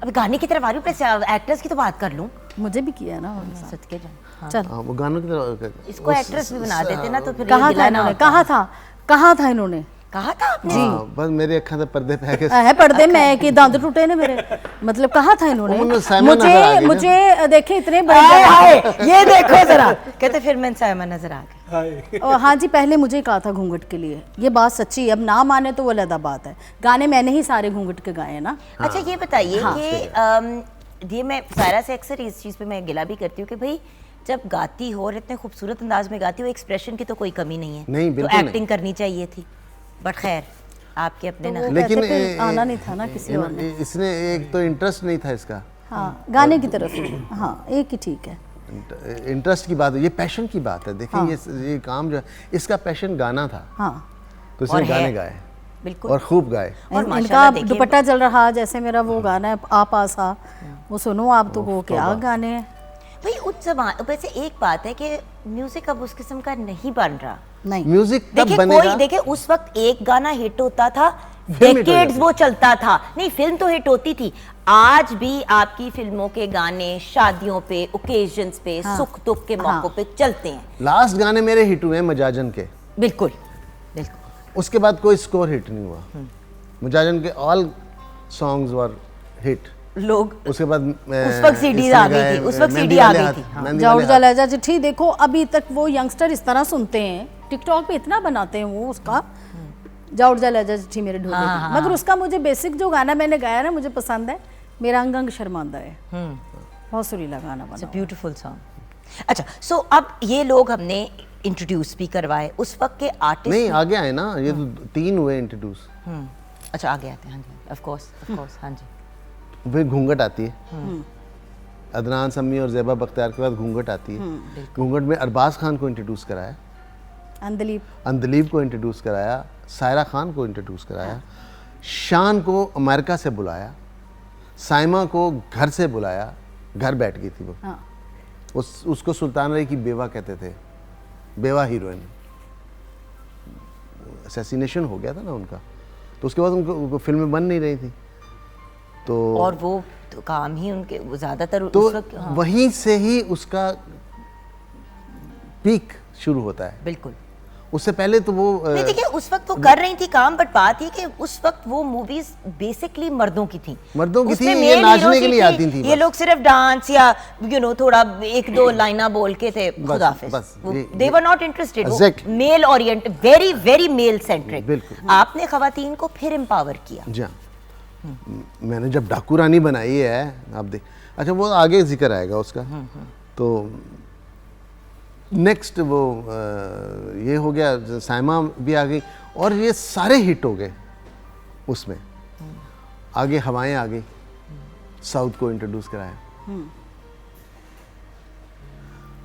अब गाने की तरफ आ रही हूँ, एक्टर्स की तो बात कर लूं। मुझे भी किया ना सदके जान। चल हाँ वो गानों की तरफ। इसको एक्ट्रेस भी बना देते ना तो फिर कहा था इन्होंने, कहा था इन्होंने, कहा था आपने? हाँ, बस मेरे अखा से पर्दे पे है पर्दे में कि दांत टूटे ने मेरे, मतलब कहा था इन्होंने। मुझे देखे इतने बड़े, ये देखो जरा, कहते फिर मैं सायमा नजर आ गई। हाँ जी, पहले मुझे कहा था घूंघट के लिए, ये बात सच्ची है। अब ना माने तो वो अलग बात है, गाने मैंने ही सारे घूंघट के गाए हैं ना। अच्छा ये बताइए कि ये मैं सायरा से अक्सर इस चीज़ पे मैं गिला भी करती हूँ कि भाई जब गाती हो और इतने खूबसूरत अंदाज में गाती हो, एक्सप्रेशन की तो कोई कमी नहीं है, नहीं, तो बिल्कुल एक्टिंग करनी चाहिए थी, बट खैर आपके अपने ना। लेकिन आना नहीं था ना किसी और ने। इसने एक तो इंटरेस्ट नहीं था इसका। हाँ गाने की तरफ, हाँ एक ही ठीक है। इंटरेस्ट की बात है, ये पैशन की बात है। देखिए ये काम जो है, इसका पैशन गाना था। हाँ तो इसने गाने गाए बिल्कुल, और खूब गाए। और इनका दुपट्टा चल रहा, जैसे मेरा वो गाना है आप आसा, वो सुनो आप, तो वो क्या गाने हैं भाई उस जमाने। वैसे एक बात है कि म्यूजिक अब उस किस्म का नहीं बन रहा। नहीं म्यूजिक तब बनेगा। देखिए उस वक्त एक गाना हिट होता था, डेकेड्स वो चलता था। नहीं फिल्म तो हिट होती थी। आज भी आपकी फिल्मों के गाने शादियों पे, ओकेजन्स पे, सुख दुख के मौकों पे चलते हैं। लास्ट गाने मेरे हिट हुए मजाजन के। बिल्कुल बिल्कुल। उसके बाद कोई स्कोर हिट नहीं हुआ। मजाजन के ऑल सॉन्ग्स वर हिट। लोग उसके बाद उस वक्त सीडी आ गई थी, उस वक्त सीडी आ गई थी। जाऊर जलेजा चिट्ठी देखो, अभी तक वो यंगस्टर इस तरह सुनते हैं, टिकटॉक पे इतना बनाते हैं वो उसका, जाऊर जलेजा चिट्ठी मेरे ढोले की। मगर उसका मुझे बेसिक जो गाना मैंने गाया ना, मुझे पसंद है, मेरा अंग अंग शर्मांदा है। बहुत सुरीला गाना बना, ब्यूटीफुल सॉन्ग। अच्छा सो अब ये लोग हमने इंट्रोड्यूस भी करवाए, उस वक्त के आर्टिस्ट नहीं आगे आए ना, ये तो 3 हुए इंट्रोड्यूस। अच्छा आगे आते हैं। हाँ जी ऑफ कोर्स हाँ जी। फिर घूंघट आती है, अदनान समी और ज़ेबा बख्तियार के बाद घूंघट आती है। घूंघट में अरबाज खान को इंट्रोड्यूस कराया, अंदलीब को इंट्रोड्यूस कराया, सायरा खान को इंट्रोड्यूस कराया, शान को अमेरिका से बुलाया, साइमा को घर से बुलाया, घर बैठ गई थी वो। उसको सुल्तान रही की बेवा कहते थे, बेवा हीरोइन। असैसिनेशन हो गया था ना उनका, तो उसके बाद उनको फिल्में बन नहीं रही थी। तो और वो तो काम ही उनके ज़्यादातर तो उस वक्त, हाँ। वहीं से ही उसका पीक शुरू होता है। बिल्कुल। उससे पहले तो वो नहीं देखिए उस वक्त वो कर रही थी काम, बट बात ये कि उस वक्त वो मूवीज बेसिकली मर्दों की थी, ये नाचने के लिए आती थी। ये लोग सिर्फ डांस या थोड़ा एक दो लाइना बोल के थे, खुदाफिज। They were not interested, male oriented, very very male centric. आपने खवातीन को फिर एम्पावर किया। जी मैंने जब डाकू रानी बनाई है, आप देख, अच्छा वो आगे जिक्र आएगा उसका। तो नेक्स्ट वो ये हो गया, साइमा भी आ गई और ये सारे हिट हो गए उसमें। आगे हवाएं आ गई, साउथ को इंट्रोड्यूस कराया।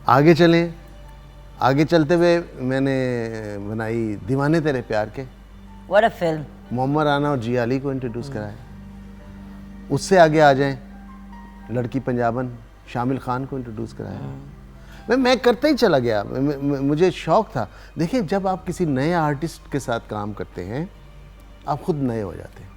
आगे चलें, आगे चलते हुए मैंने बनाई दीवाने तेरे प्यार के। What a film. Mohammad Rana और जिया अली को इंट्रोड्यूस कराया। उससे आगे आ जाएं, लड़की पंजाबन शामिल खान को इंट्रोड्यूस कराया। मैं करता ही चला गया, मुझे शौक था। देखिए जब आप किसी नए आर्टिस्ट के साथ काम करते हैं आप खुद नए हो जाते हैं,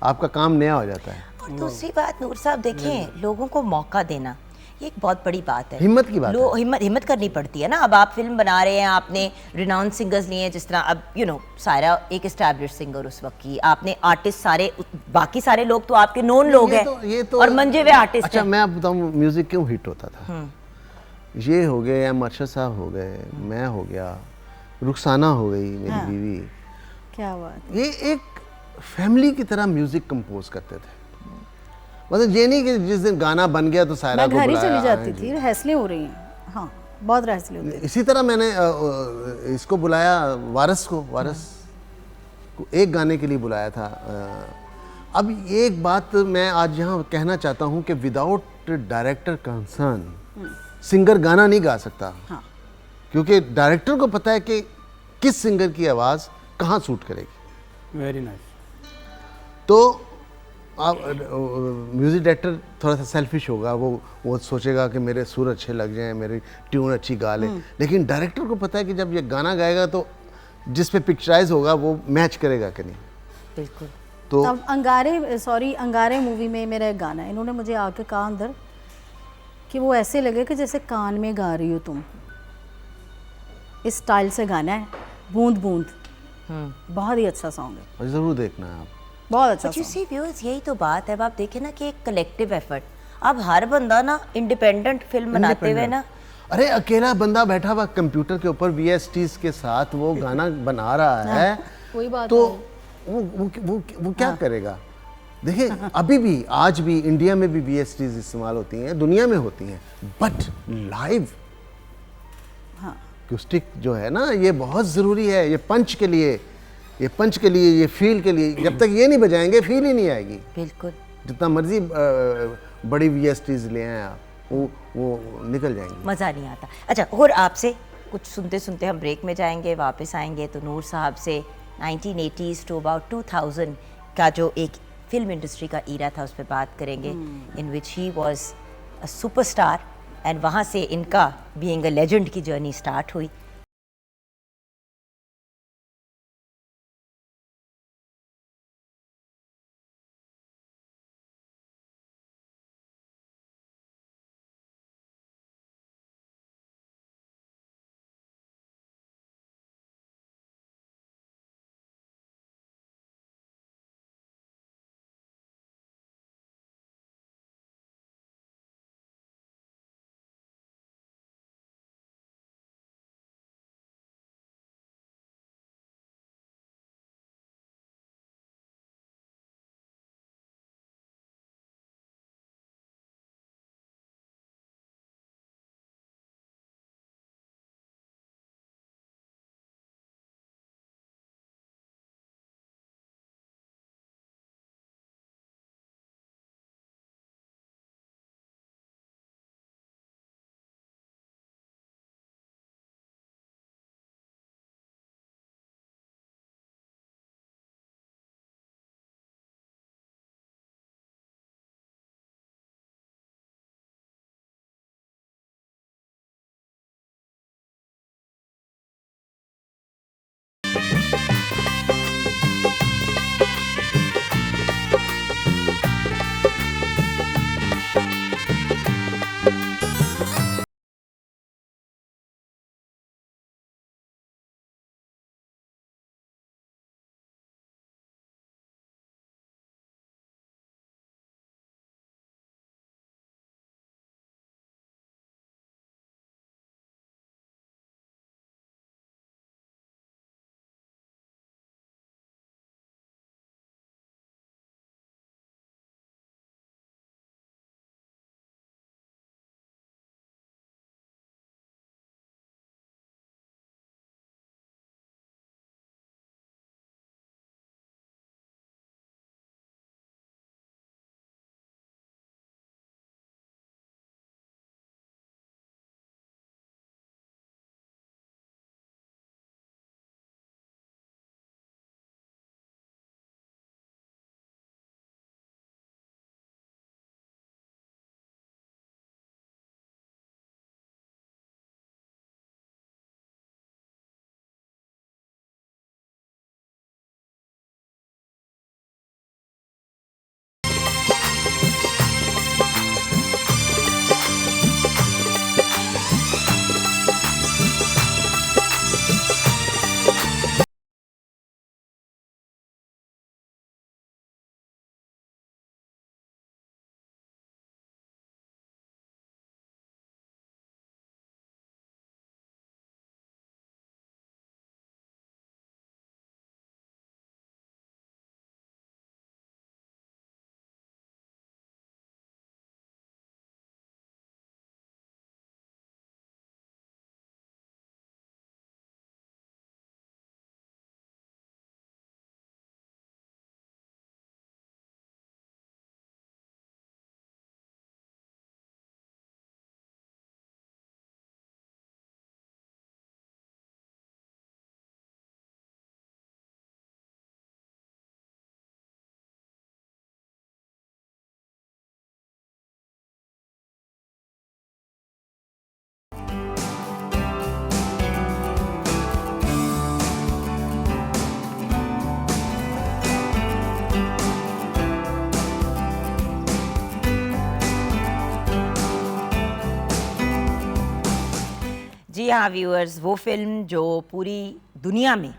आपका काम नया हो जाता है। और दूसरी बात नूर साहब देखें, लोगों को मौका देना ये एक बहुत बड़ी बात है, हिम्मत की बात है। हिम्मत करनी पड़ती है ना। अब आप फिल्म बना रहे हैं, आपने रिनाउंड सिंगर्स लिए हैं, जिस तरह अब सारा एक एस्टैब्लिश सिंगर उस वक्त की, आपने आर्टिस्ट सारे, बाकी सारे लोग तो आपके नोन लोग हैं और मंजे हुए आर्टिस्ट। अच्छा मैं आपको बताऊं म्यूजिक क्यों हिट होता था। ये हो गए, एम अरशद साहब हो गए, मैं हो गया, रुखसाना हो गई मेरी बीवी, क्या बात। ये एक फैमिली की तरह म्यूजिक कंपोज करते थे। मतलब ये नहीं कि जिस दिन गाना बन गया तो सायरा को मैं घर ही बुलाया, चली जाती थी, रहसलें हो रही हैं। हाँ बहुत रहसलें होती थी। इसी तरह मैंने इसको बुलाया, वारस को एक गाने के लिए बुलाया था। अब एक बात मैं आज यहाँ कहना चाहता हूँ कि विदाउट डायरेक्टर कंसर्न सिंगर गाना नहीं गा सकता। हाँ। क्योंकि डायरेक्टर को पता है कि किस सिंगर की आवाज़ कहाँ सूट करेगी। Very nice. तो आप म्यूज़िक डायरेक्टर थोड़ा सा सेल्फिश होगा, वो सोचेगा कि मेरे सुर अच्छे लग जाएं, मेरी ट्यून अच्छी गा ले। लेकिन डायरेक्टर को पता है कि जब ये गाना गाएगा तो जिस पे पिक्चराइज होगा वो मैच करेगा कि नहीं। बिल्कुल। तो अब अंगारे मूवी में मेरा एक गाना है, इन्होंने मुझे आके कहा अंदर कि वो ऐसे लगे कि जैसे कान में गा रही हो तुम, इस स्टाइल से गाना है, बूंद बूंद। बहुत ही अच्छा सॉन्ग है, ज़रूर देखना है आप, बहुत अच्छा। यू सी व्यूअर्स, यही तो बात है। अब आप देखें ना कि एक कलेक्टिव एफर्ट, अब हर बंदा ना इंडिपेंडेंट फिल्म बनाते हुए ना, अरे अकेला बंदा बैठा हुआ कंप्यूटर के ऊपर VSTs के साथ वो गाना बना रहा है, वही बात तो है। वो क्या करेगा। देखिए अभी भी आज भी इंडिया में भी VSTs इस्तेमाल होती हैं, दुनिया में होती हैं, बट लाइव एक्यूस्टिक जो है ना ये बहुत ज़रूरी है। ये पंच के लिए, ये फील के लिए, जब तक ये नहीं बजाएंगे फील ही नहीं आएगी। बिल्कुल। जितना मर्जी बड़ी VSTs ले आए आप, वो निकल जाएंगी, मज़ा नहीं आता। अच्छा, और आपसे कुछ सुनते सुनते हम ब्रेक में जाएंगे, वापस आएंगे तो नूर साहब से 1980s टू अबाउट 2000 का जो एक फिल्म इंडस्ट्री का ईरा था उस पर बात करेंगे, in which he was a superstar, and वहाँ से इनका बीइंग अ लेजेंड की जर्नी स्टार्ट हुई। हाँ व्यूअर्स, वो फिल्म जो पूरी दुनिया में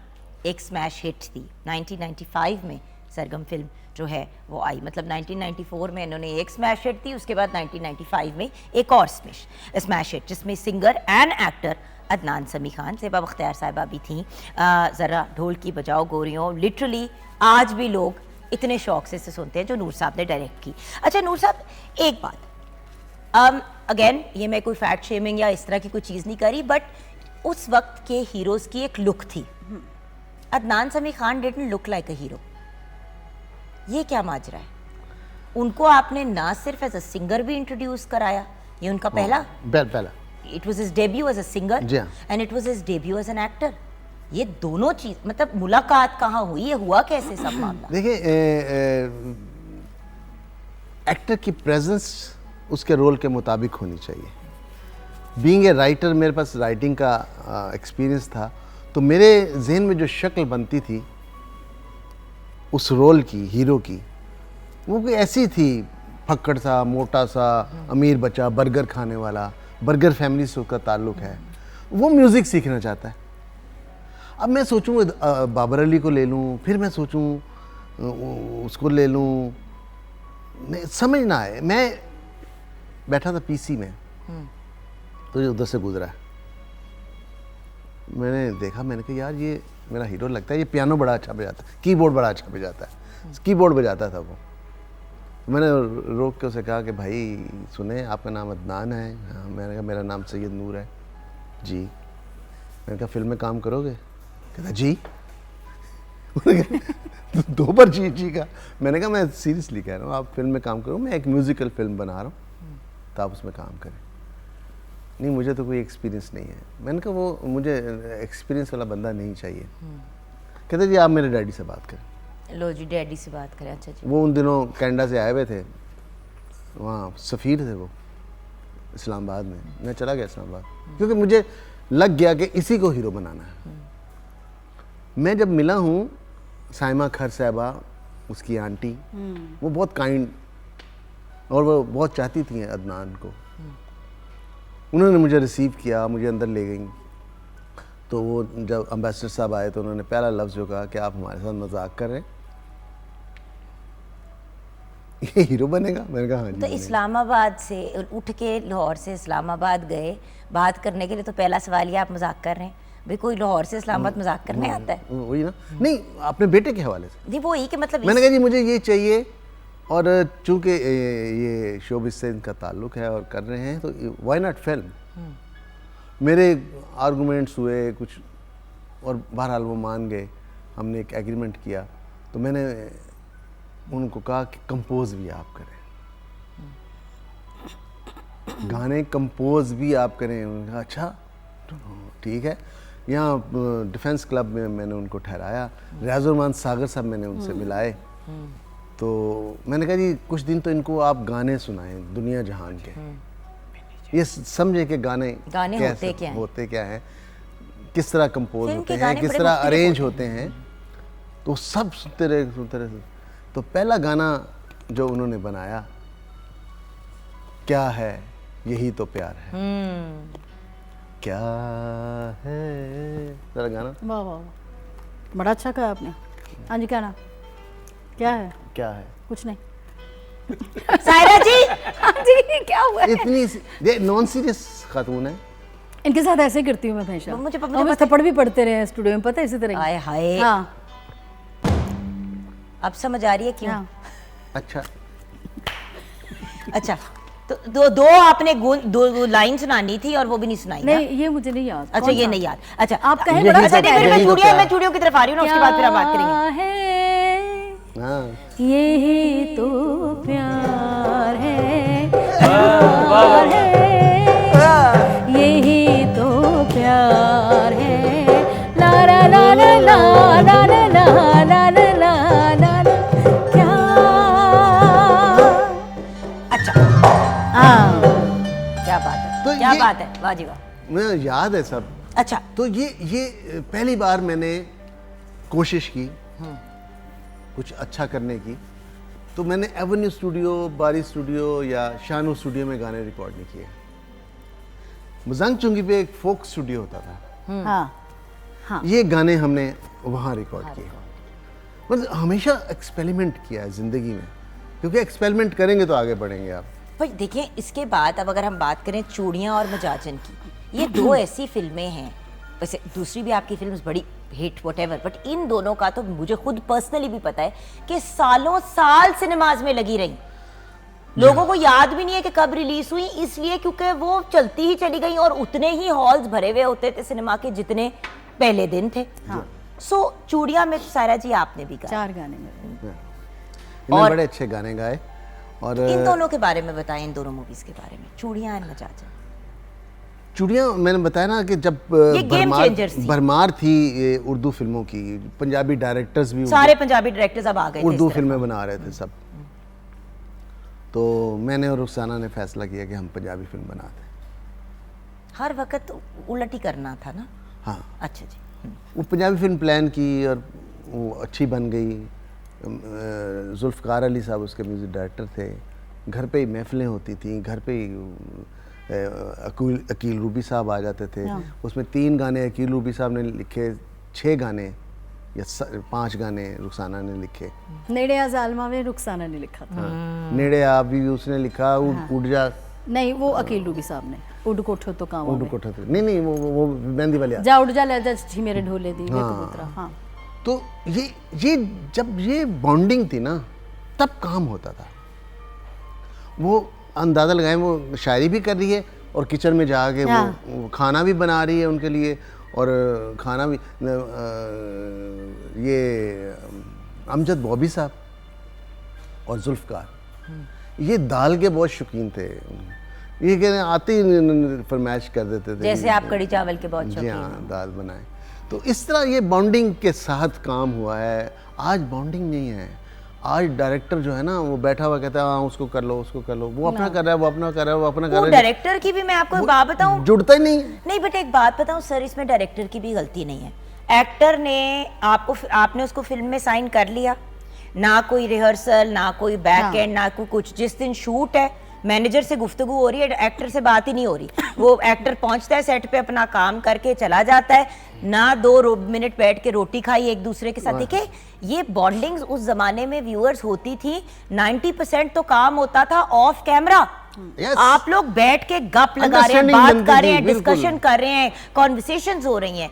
एक स्मैश हिट थी, 1995 में सरगम फिल्म जो है वो आई, मतलब 1994 में इन्होंने एक स्मैश हिट थी, उसके बाद 1995 में एक और स्मैश हिट, जिसमें singer and actor Adnan Sami Khan, Zeba Bakhtiyar साहिबा भी थी। ज़रा ढोल की बजाओ गोरियों लिटरली आज भी लोग इतने शौक से सुनते हैं, जो नूर साहब ने डायरेक्ट की। अच्छा नूर साहब, एक बात, अगेन ये मैं कोई फैक्ट शेमिंग या इस तरह की कोई चीज़ नहीं करी, बट उस वक्त के हीरोज़ की एक लुक थी। Adnan Sami Khan didn't look like a hero. ये क्या माजरा है? उनको आपने ना सिर्फ एज अ सिंगर भी इंट्रोड्यूस कराया, ये उनका पहला it was his debut as a singer and it was his debut as an actor. ये दोनों चीज, मतलब मुलाकात कहाँ हुई, ये हुआ कैसे सब मामला? देखिए, एक्टर की प्रेजेंस उसके रोल के मुताबिक होनी चाहिए। बीइंग ए राइटर, मेरे पास राइटिंग का एक्सपीरियंस था, तो मेरे जहन में जो शक्ल बनती थी उस रोल की, हीरो की, वो कोई ऐसी थी, फक्कड़ सा, मोटा सा, अमीर बच्चा, बर्गर खाने वाला, बर्गर फैमिली से उसका ताल्लुक है, वो म्यूज़िक सीखना चाहता है। अब मैं सोचूं बाबर अली को ले लूं, फिर मैं सोचूं उसको ले लूं, नहीं समझ ना आए। मैं बैठा था पीसी में, तो ये उधर से गुजरा, मैंने देखा, मैंने कहा यार ये मेरा हीरो लगता है, ये पियानो बड़ा अच्छा बजाता है, कीबोर्ड बड़ा अच्छा बजाता है, कीबोर्ड बजाता था वो। मैंने रोक के उसे कहा कि भाई सुने, आपका नाम अदनान है? हाँ। मैंने कहा मेरा नाम सैयद नूर है। जी। मैंने कहा फिल्म में काम करोगे? कहता जी। दो बार जी जी का। मैंने कहा मैं सीरियसली कह रहा हूँ, आप फिल्म में काम करो, मैं एक म्यूज़िकल फिल्म बना रहा हूँ, तो आप उसमें काम करें। नहीं मुझे तो कोई एक्सपीरियंस नहीं है। मैंने कहा वो मुझे एक्सपीरियंस वाला बंदा नहीं चाहिए। कहते जी आप मेरे डैडी से बात करें। लो जी, डैडी से बात करें। अच्छा जी। वो उन दिनों कनाडा से आए हुए थे, वहाँ सफ़ीर थे वो इस्लामाबाद में। मैं चला गया इस्लामाबाद, क्योंकि मुझे लग गया कि इसी को हीरो बनाना है। मैं जब मिला हूँ साइमा खर साहबा, उसकी आंटी, वो बहुत काइंड, और वो बहुत चाहती थी अदनान को। उन्होंने मुझे रिसीव किया, मुझे अंदर ले गई। तो वो जब एम्बेसडर साहब आए तो उन्होंने पहला लफ्ज़ जो कहा कि आप हमारे साथ मजाक कर रहे हैं, ये हीरो बनेगा? मैंने कहा हाँ जी। तो इस्लामाबाद से उठ के लाहौर से इस्लामाबाद गए बात करने के लिए, तो पहला सवाल ये आप मजाक कर रहे हैं? भाई कोई लाहौर से इस्लामाबाद मजाक करने आता है? वही ना। नहीं, अपने बेटे के हवाले से नहीं, वो ही कि मतलब मैंने कहा जी मुझे ये चाहिए, और चूंकि ये शोबिस से इनका ताल्लुक है और कर रहे हैं, तो व्हाई नॉट फिल्म। मेरे आर्गूमेंट्स हुए कुछ, और बहरहाल वो मान गए, हमने एक एग्रीमेंट किया। तो मैंने उनको कहा कि कंपोज भी आप करें, गाने कंपोज भी आप करें। उन्होंने कहा अच्छा ठीक है। यहाँ डिफेंस क्लब में मैंने उनको ठहराया, रियाजुर्रहमान सागर साहब मैंने उनसे मिलाए। तो मैंने कहा जी कुछ दिन तो इनको आप गाने सुनाएं दुनिया जहान के, ये समझे कि गाने होते क्या हैं, किस तरह कंपोज होते हैं, किस तरह अरेंज होते हैं। तो सब सुनते रहे। तो पहला गाना जो उन्होंने बनाया, क्या है यही तो प्यार है, क्या है, जरा गाना। वाह वाह, बड़ा अच्छा कहा आपने। हाँ जी, क्या नाम, क्या है? क्या है? कुछ नहीं। सायरा जी। हाँ जी, क्या हुआ? इतनी नॉन सीरियस खातून है। इनके साथ ऐसे करती हूँ मैं हमेशा। मुझे थप्पड़ भी पड़ते रहे स्टूडियो में, पता है, इसी तरह। हाय हाय। हाँ, अब समझ आ रही है क्यों। हाँ। अच्छा, तो दो आपने दो लाइन सुनानी थी और वो भी नहीं सुनाई। नहीं, ये मुझे नहीं याद। अच्छा, ये नहीं याद। अच्छा, आप कहें बड़ा। अच्छा, मैं चूड़ियों की तरफ आ रही हूँ ना, उसके बाद फिर हम बात करेंगे। यही तो प्यार है, यही तो प्यार है, ला ला ला ला ला ला ला ला ला ला ला। क्या? अच्छा, क्या बात है, तो क्या बात है, वाह जी वाह, मुझे याद है सब। अच्छा, तो ये पहली बार मैंने कोशिश की कुछ अच्छा करने की। तो मैंने एवेन्यू स्टूडियो, बारी स्टूडियो या शानू स्टूडियो में गाने रिकॉर्ड नहीं किए। मजांग चुंगी पे एक फोक स्टूडियो होता था। हाँ ये गाने हमने वहाँ रिकॉर्ड किए। मतलब हमेशा एक्सपेरिमेंट किया है ज़िंदगी में, क्योंकि एक्सपेरिमेंट करेंगे तो आगे बढ़ेंगे आप। पर देखिए इसके बाद अब अगर हम बात करें चूड़ियाँ और मजाजन की, ये दो ऐसी फिल्में हैं, वैसे दूसरी भी आपकी फिल्म्स बड़ी हिट व्हाटएवर, बट इन दोनों का तो मुझे खुद पर्सनली भी पता है कि सालों साल सिनेमाज में लगी रही, लोगों को याद भी नहीं है कि कब रिलीज हुई, इसलिए क्योंकि वो चलती ही चली गई और उतने ही हॉल्स भरे हुए होते थे सिनेमा के जितने पहले दिन थे। हाँ। सो चूड़ियाँ में सायरा जी आपने भी गाया, 4 गाने में, इन्होंने बड़े अच्छे गाने गाए। और इन दोनों के बारे में बताएं, इन दोनों मूवीज के बारे में, चूड़ियाँ एंड मजाजन। चूड़ियाँ मैंने बताया ना कि जब भरमार थी ये उर्दू फिल्मों की, पंजाबी डायरेक्टर्स भी, सारे पंजाबी डायरेक्टर्स अब आ गए, उर्दू फिल्में बना रहे थे सब, तो मैंने और रुखसाना ने फैसला किया कि हम पंजाबी फिल्म बनाते हैं। हर वक्त उलट ही करना था ना। हाँ अच्छा जी। वो पंजाबी फिल्म प्लान की और वो अच्छी बन गई। जुल्फ़कार अली साहब उसके म्यूज़िक डायरेक्टर थे। घर पे ही महफिलें होती थी, घर पे ही अकील रूबी साहब आ जाते थे। उसमें 3 गाने अकील रूबी साहब ने लिखे, 6 गाने या 5 गाने रुखसाना ने लिखे। नेड़े आ ज़ालिमा में रुखसाना ने लिखा था। नेड़े आ भी उसने लिखा। उड़ जा नहीं, वो अकील रूबी साहब ने। उड़ कोठो तो काम उड़ कोठो तो नहीं वो मेहंदी वाले जा उड़ जा ले जा छी मेरे ढोले दी वे कबूतरा। हाँ तो ये जब ये बॉन्डिंग थी ना तब काम होता था। वो अंदाज़ा लगाएं, वो शायरी भी कर रही है और किचन में जाके वो खाना भी बना रही है उनके लिए, और खाना भी ये अमजद बॉबी साहब और जुल्फ़कार ये दाल के बहुत शौकीन थे। ये कह रहे आते ही फरमाइश कर देते थे, जैसे आप कड़ी चावल के बहुत शौकीन। हाँ, दाल बनाए। तो इस तरह ये बॉन्डिंग के साथ काम हुआ है। आज बॉन्डिंग नहीं है। आज डायरेक्टर जो है ना वो बैठा हुआ कहता है हाँ उसको कर लो उसको कर लो, वो अपना कर रहा है, वो अपना कर रहा है, वो अपना कर रहा है। डायरेक्टर की भी मैं आपको एक बात बताऊं, जुड़ता ही नहीं। बट एक बात बताऊं सर, इसमें डायरेक्टर की भी गलती नहीं है। एक्टर ने आपने उसको फिल्म में साइन कर लिया, ना कोई रिहर्सल, ना कोई बैक एंड, ना कोई कुछ। जिस दिन शूट है मैनेजर से गुफ्तगू हो रही है, एक्टर से बात ही नहीं हो रही। वो एक्टर पहुंचता है सेट पे, अपना काम करके चला जाता है, ना 2 मिनट बैठ के रोटी खाई एक दूसरे के साथ। देखिए ये बॉन्डिंग्स उस जमाने में व्यूअर्स होती थी। 90% तो काम होता था ऑफ कैमरा। आप लोग बैठ के गप लगा रहे हैं, बात कर रहे हैं, डिस्कशन कर रहे हैं, कॉन्वर्सेशंस हो रही हैं।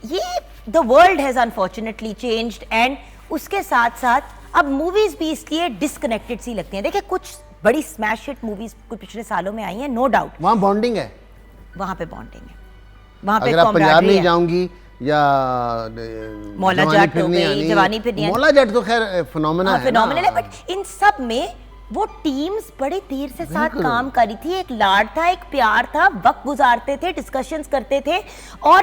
ये the world has unfortunately changed. And उसके साथ साथ अब मूवीज भी इसलिए डिस्कनेक्टेड सी लगती हैं। देखिए कुछ बड़ी स्मैश हिट मूवीज कुछ पिछले सालों में आई हैं, नो डाउट। वहाँ बॉन्डिंग है, वहाँ पे बॉन्डिंग है, वहाँ पे अगर आप पंजाब नहीं जाऊंगी या मौला जट हो गई, जवानी फिर नहीं, मौला जट तो खैर फिनोमेना है, फिनोमेनल है। बट इन सब में वो टीम्स बड़े देर से साथ काम करी थी। एक लाड था, एक प्यार था, वक्त गुजारते थे, डिस्कशंस करते थे, और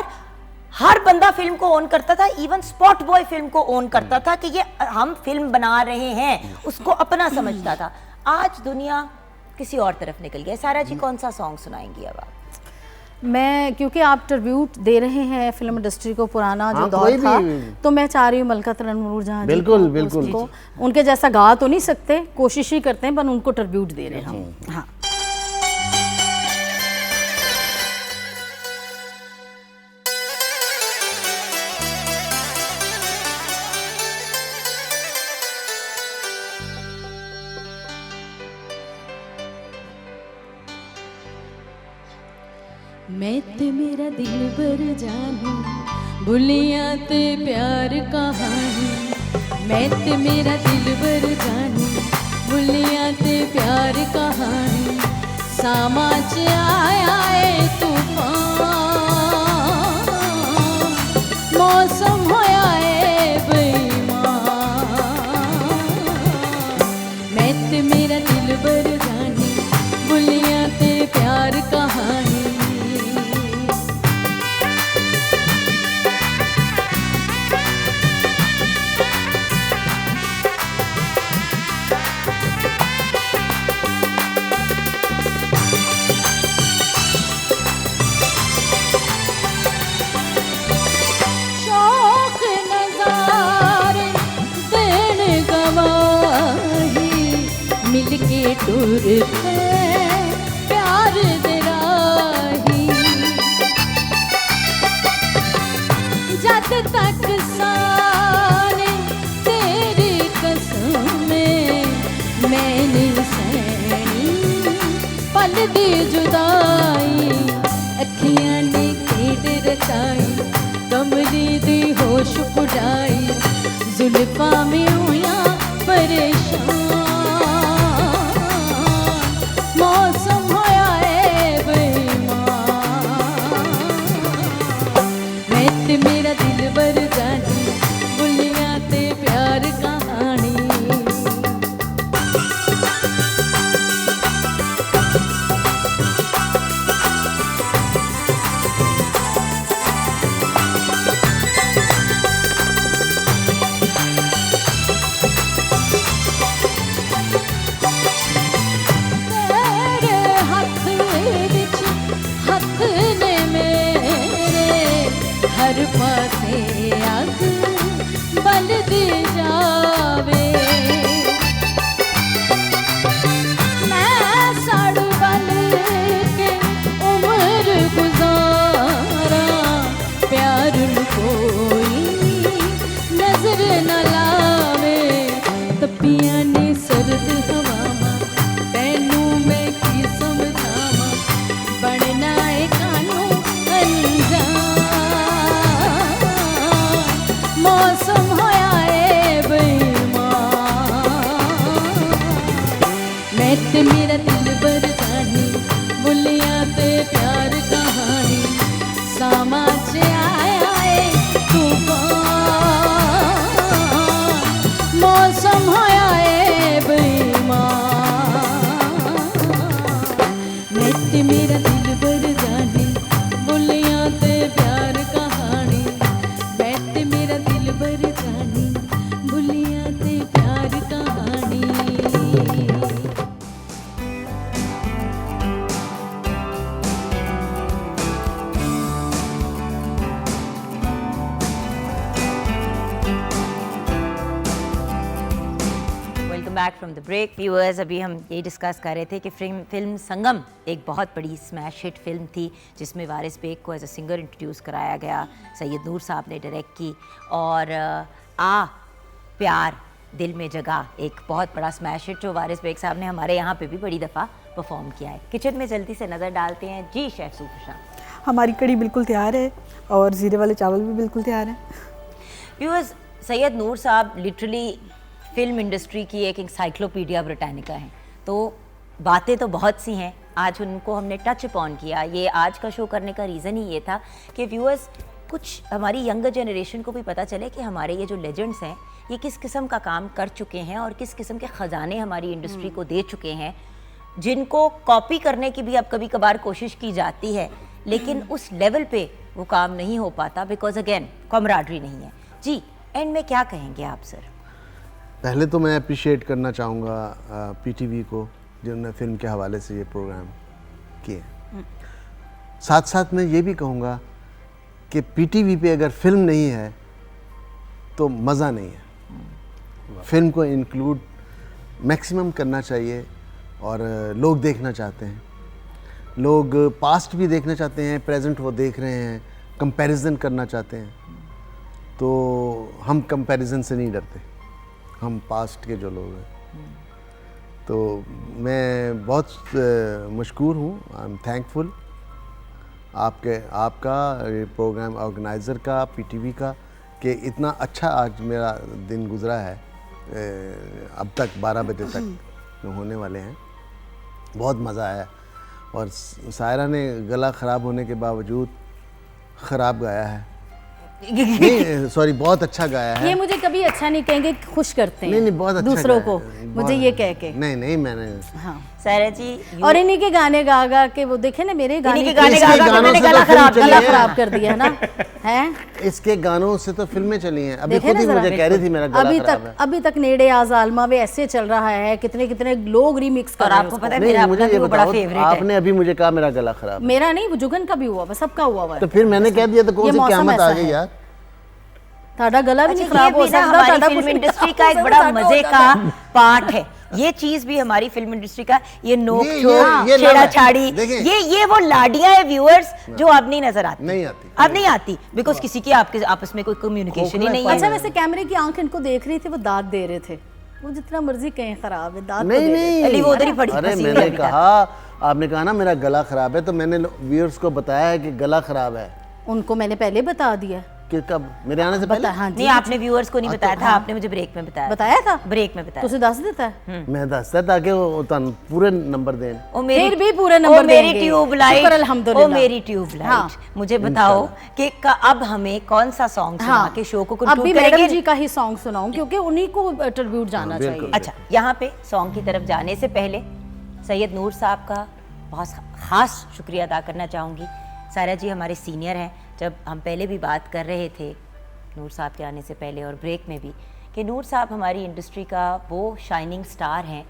हर बंदा फिल्म को ओन करता था। इवन स्पॉट बॉय फिल्म को ओन करता था कि ये हम फिल्म बना रहे हैं, उसको अपना समझता था। आज दुनिया किसी और तरफ निकल गई। सारा जी कौन सा सॉन्ग सुनाएंगी अब आप? मैं, क्योंकि आप ट्रिब्यूट दे रहे हैं फिल्म इंडस्ट्री को, पुराना जो दौर था, तो मैं चाह रही हूँ मलका तनवीर जहां बिल्कुल बिल्कुल उनके जैसा गा तो नहीं सकते, कोशिश ही करते हैं, पर उनको ट्रिब्यूट दे रहे हैं हम। हाँ मैं ते मेरा दिल भर जानू, भुलिया ते प्यार कहानी। मैं ते मेरा दिल भर जानू, भुलिया ते प्यार कहानी। सामा च आया है तूफान, मौसम होया है बेईमान। मैं ते मेरा दिल भर जानू, भुलिया ते प्यार कहानी। मिलके टूर प्यार दे राही। बनदी जुदाई अखियां ने खेड रचाई कमरी दी होश उड़ाई जुल्फा में होया परेशान मौसम होया है बेईमान मैं ते मेरा दिल बर जानी बुलियां ते प्यार कहानी हर पासे अग बलदी जावे मैं सड़ बल के उम्र गुजारा प्यार नू कोई नजर न लावे तपियां ने सर्द हवावां तैनू मैं की समझावां बनना है कानू अनजान मौसम होया है बेईमान मैं ते मेरा दिल बर जानी बुलियां ते प्यार कहानी सामा च आया है तूफान मौसम होया है बेईमान मैं ते मेरा दिल बर जानी बुलियां ते प्यार कहानी मैं ते मेरा दिल बर जानी बुलियां ते प्यार कहानी welcome back from the break viewers. अभी हम यही डिस्कस कर रहे थे कि फिल्म संगम एक बहुत बड़ी स्मैश हिट फिल्म थी जिसमें वारिस बेग को एज अ सिंगर इंट्रोड्यूस कराया गया, सैयद नूर साहब ने डायरेक्ट की, और आ प्यार दिल में जगह एक बहुत बड़ा स्मैश हिट जो वारिस बेग साहब ने हमारे यहाँ पे भी बड़ी दफ़ा परफॉर्म किया है। किचन में जल्दी से नज़र डालते हैं। जी शेफ सूफिशा, हमारी कड़ी बिल्कुल तैयार है और ज़ीरे वाले चावल भी बिल्कुल तैयार हैं। व्यूअर्स, सैयद नूर साहब लिटरली फिल्म इंडस्ट्री की एक एनसाइक्लोपीडिया ब्रिटानिका हैं, तो बातें तो बहुत सी हैं, आज उनको हमने टच अपॉन किया। ये आज का शो करने का रीज़न ही ये था कि व्यूअर्स कुछ हमारी यंगर जनरेशन को भी पता चले कि हमारे ये जो लेजेंड्स हैं ये किस किस्म का काम कर चुके हैं और किस किस्म के ख़जाने हमारी इंडस्ट्री को दे चुके हैं, जिनको कॉपी करने की भी अब कभी कभार कोशिश की जाती है, लेकिन उस लेवल पे वो काम नहीं हो पाता बिकॉज अगेन कॉमराडरी नहीं है। जी, एंड में क्या कहेंगे आप सर? पहले तो मैं अप्रिशिएट करना चाहूँगा पीटीवी को जिन्होंने फिल्म के हवाले से ये प्रोग्राम किए। साथ साथ मैं ये भी कहूँगा कि पीटीवी पे अगर फिल्म नहीं है तो मज़ा नहीं है। फिल्म को इंक्लूड मैक्सिमम करना चाहिए और लोग देखना चाहते हैं, लोग पास्ट भी देखना चाहते हैं, प्रेजेंट वो देख रहे हैं, कंपैरिजन करना चाहते हैं। तो हम कंपैरिजन से नहीं डरते, हम पास्ट के जो लोग हैं। तो मैं बहुत मशकूर हूँ, आई एम थैंकफुल आपका प्रोग्राम ऑर्गेनाइज़र का, पीटीवी का, कि इतना अच्छा आज मेरा दिन गुज़रा है। अब तक 12 बजे तक होने वाले हैं, बहुत मज़ा आया। और सायरा ने गला ख़राब होने के बावजूद ख़राब गाया है। नहीं सॉरी, बहुत अच्छा गाया है। ये मुझे कभी अच्छा नहीं कहेंगे, खुश करते हैं नहीं बहुत अच्छा दूसरों को, मुझे ये कह के। नहीं मैंने हाँ सायरा जी, और इन्हीं के गाने गा गा के वो देखे ना, मेरे गाने के गाने गा गा मैंने गला खराब कर दिया ना है। इसके गानों से तो फिल्में चली हैं। अभी खुद ही मुझे कह रही थी मेरा गला खराब है। अभी तक नेड़े आज़ालमा वे ऐसे चल रहा है, कितने कितने लोग रीमिक्स कर रहे हैं। आपको पता है मेरा अपना भी बड़ा फेवरेट है। आपने अभी मुझे कहा मेरा गला खराब है। मेरा नहीं, जुगन का भी हुआ, सबका हुआ हुआ। तो फिर मैंने कह दिया तो कौन सी क़यामत आ गई यार। ताड़ा गला भी नहीं खराब हो सकता। हमारी फिल्म इंडस्ट्री का एक बड़ा मजे का पार्ट है ये चीज भी, हमारी फिल्म इंडस्ट्री का ये नोक झोंक, छेड़ाछाड़ी, ये वो लाडियां है व्यूअर्स जो अब नहीं नजर आती, अब नहीं आती बिकॉज किसी की आपके आपस में कोई कम्युनिकेशन ही नहीं है। अच्छा, वैसे कैमरे की आंख इनको देख रही थी, वो दाद दे रहे थे, वो जितना मर्जी कहें खराब है, दाद नहीं वो उधर ही पड़ी। अरे मैंने कहा आपने कहा ना मेरा गला ख़राब है, तो मैंने व्यूअर्स को बताया है कि गला ख़राब है। उनको मैंने पहले बता दिया कि कब, मेरे आने से पहले? हाँ जी, नहीं, आपने व्यूअर्स को नहीं बताया था, आपने मुझे ब्रेक में बताया था। ब्रेक में बताया। तुझे दस देता है? मैं दसता ताकि वो तुहानू पूरे नंबर दें। फिर भी पूरे नंबर देंगे। मेरी ट्यूबलाइट, शुक्र अल्हम्दुलिल्लाह। ओ मेरी ट्यूबलाइट, मुझे बताओ कि अब हमें कौन सा सॉन्ग सुना के शो को कंक्लूड करेंगे? मैडम जी का ही सॉन्ग सुनाऊं क्योंकि उन्हीं को ट्रिब्यूट जाना चाहिए। अच्छा, यहाँ पे सॉन्ग की तरफ जाने से पहले सैयद नूर साहब का बहुत ख़ास शुक्रिया अदा करना चाहूँगी। सायरा जी हमारे सीनियर हैं। जब हम पहले भी बात कर रहे थे नूर साहब के आने से पहले और ब्रेक में भी, कि नूर साहब हमारी इंडस्ट्री का वो शाइनिंग स्टार हैं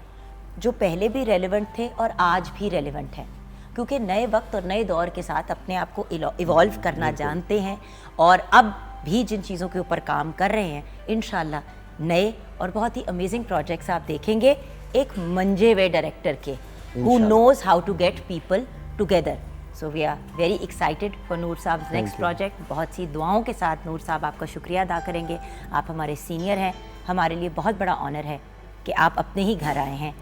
जो पहले भी रेलेवेंट थे और आज भी रेलेवेंट हैं, क्योंकि नए वक्त और नए दौर के साथ अपने आप को इवॉल्व करना जानते हैं और अब भी जिन चीज़ों के ऊपर काम कर रहे हैं, इंशाल्लाह नए और बहुत ही अमेजिंग प्रोजेक्ट्स आप देखेंगे एक मंजे हुए डायरेक्टर के, who knows how to get people together. So we are very excited for Noor sahab next project. बहुत सी दुआओं के साथ नूर साहब आपका शुक्रिया अदा करेंगे। आप हमारे सीनियर हैं, हमारे लिए बहुत बड़ा ऑनर है कि आप अपने ही घर आए हैं,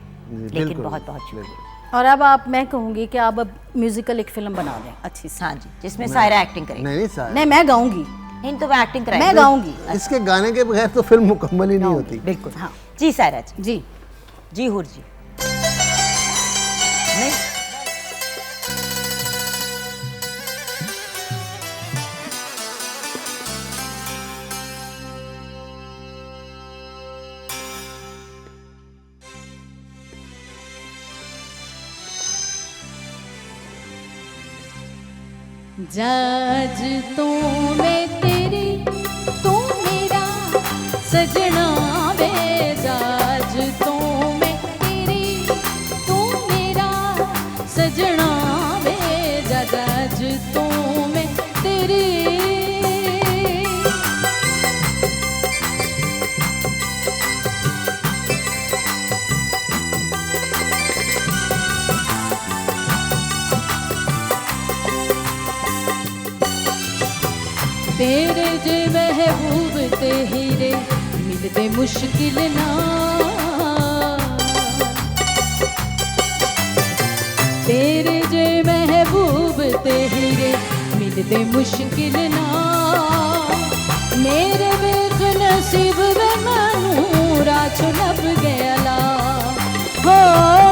लेकिन बहुत बहुत शुक्रिया। और अब मैं कहूँगी कि आप अब म्यूजिकल एक फिल्म बना दें अच्छी सी। हाँ जी, जिसमें सायरा एक्टिंग करेगी। नहीं, मैं गाऊंगी। नहीं तो मैं एक्टिंग कराएंगी, मैं गाऊंगी। इसके गाने के बगैर तो फिल्म मुकम्मल ही नहीं होती। बिल्कुल। हाँ जी सायरा जी। जी जी हुर जी। नहीं जाज तो मैं तेरी, तू मेरा सजना वे। जाज तो मैं तेरी, तू मेरा सजना वे। जाज तो मैं तेरी। तेरे जे महबूब ते हीरे मिलते मुश्किल ना। तेरे जे महबूब ते हीरे मिलते मुश्किल ना। मेरे बेख नसीब वे मैनू राज लब गया ला। हो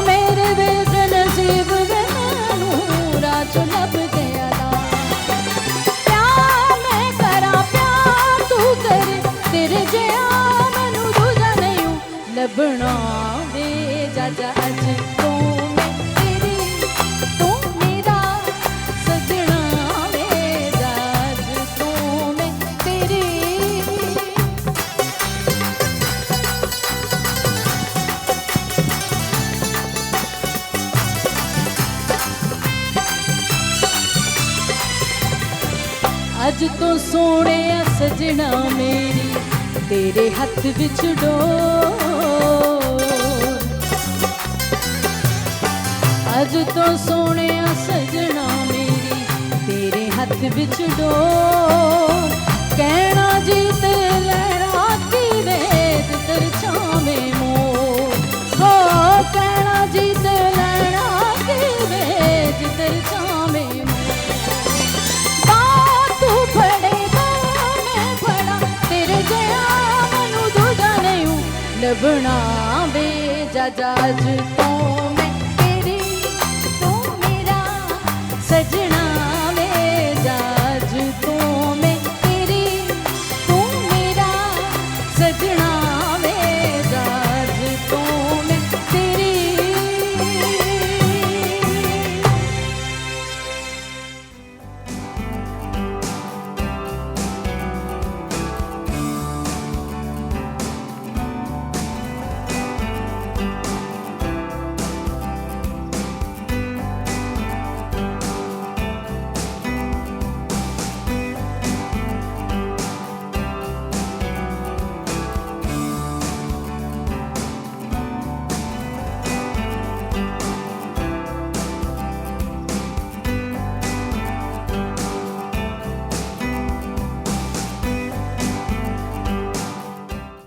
मेरे बेख नसीब वे मैनू राज लब गया ला। तेरे जिया मैनू दूजा नहीं लभना वे। जाजा अज तो मैं तेरी, तू मेरा सजना वे। जाज तो मैं तेरी। अज तो सोने सजना मेरी तेरे हथ विच डोर। अज तो सोने सजना मेरी तेरे हथ विच डोर। कहना जीत लैना की वेद तरछावे मोर। हो कहना जीत लैना की वेद तरछावे मोर। तू फड़े मैं फड़ा, तेरे जया मैनू दूजा नहीं लभना वे। जाजा